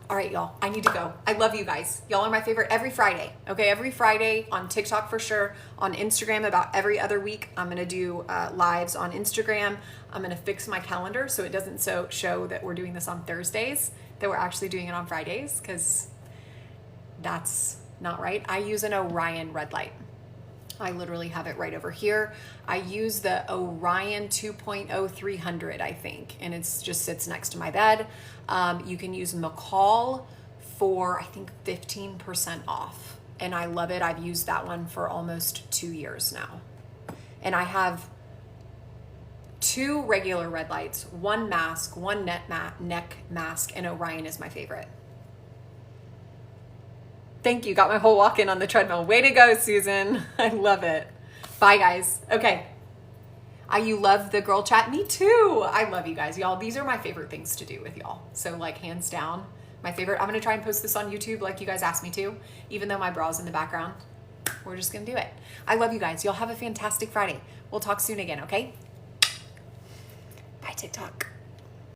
All right, y'all. I need to go. I love you guys. Y'all are my favorite every Friday. Okay, every Friday on TikTok for sure. On Instagram about every other week. I'm going to do lives on Instagram. I'm going to fix my calendar so it doesn't show that we're doing this on Thursdays, that we're actually doing it on Fridays, because that's not right. I use an Orion red light. I literally have it right over here. I use the Orion 2.0 300, I think, and it just sits next to my bed. You can use McCall for, I think, 15% off, and I love it. I've used that one for almost 2 years now. And I have 2 regular red lights, 1 mask, 1 neck mask, and Orion is my favorite. Thank you. Got my whole walk in on the treadmill. Way to go, Susan. I love it. Bye, guys. Okay. You love the girl chat? Me too. I love you guys. Y'all, these are my favorite things to do with y'all. So, like, hands down, my favorite. I'm going to try and post this on YouTube like you guys asked me to, even though my bra's in the background. We're just going to do it. I love you guys. Y'all have a fantastic Friday. We'll talk soon again, okay? Bye, TikTok.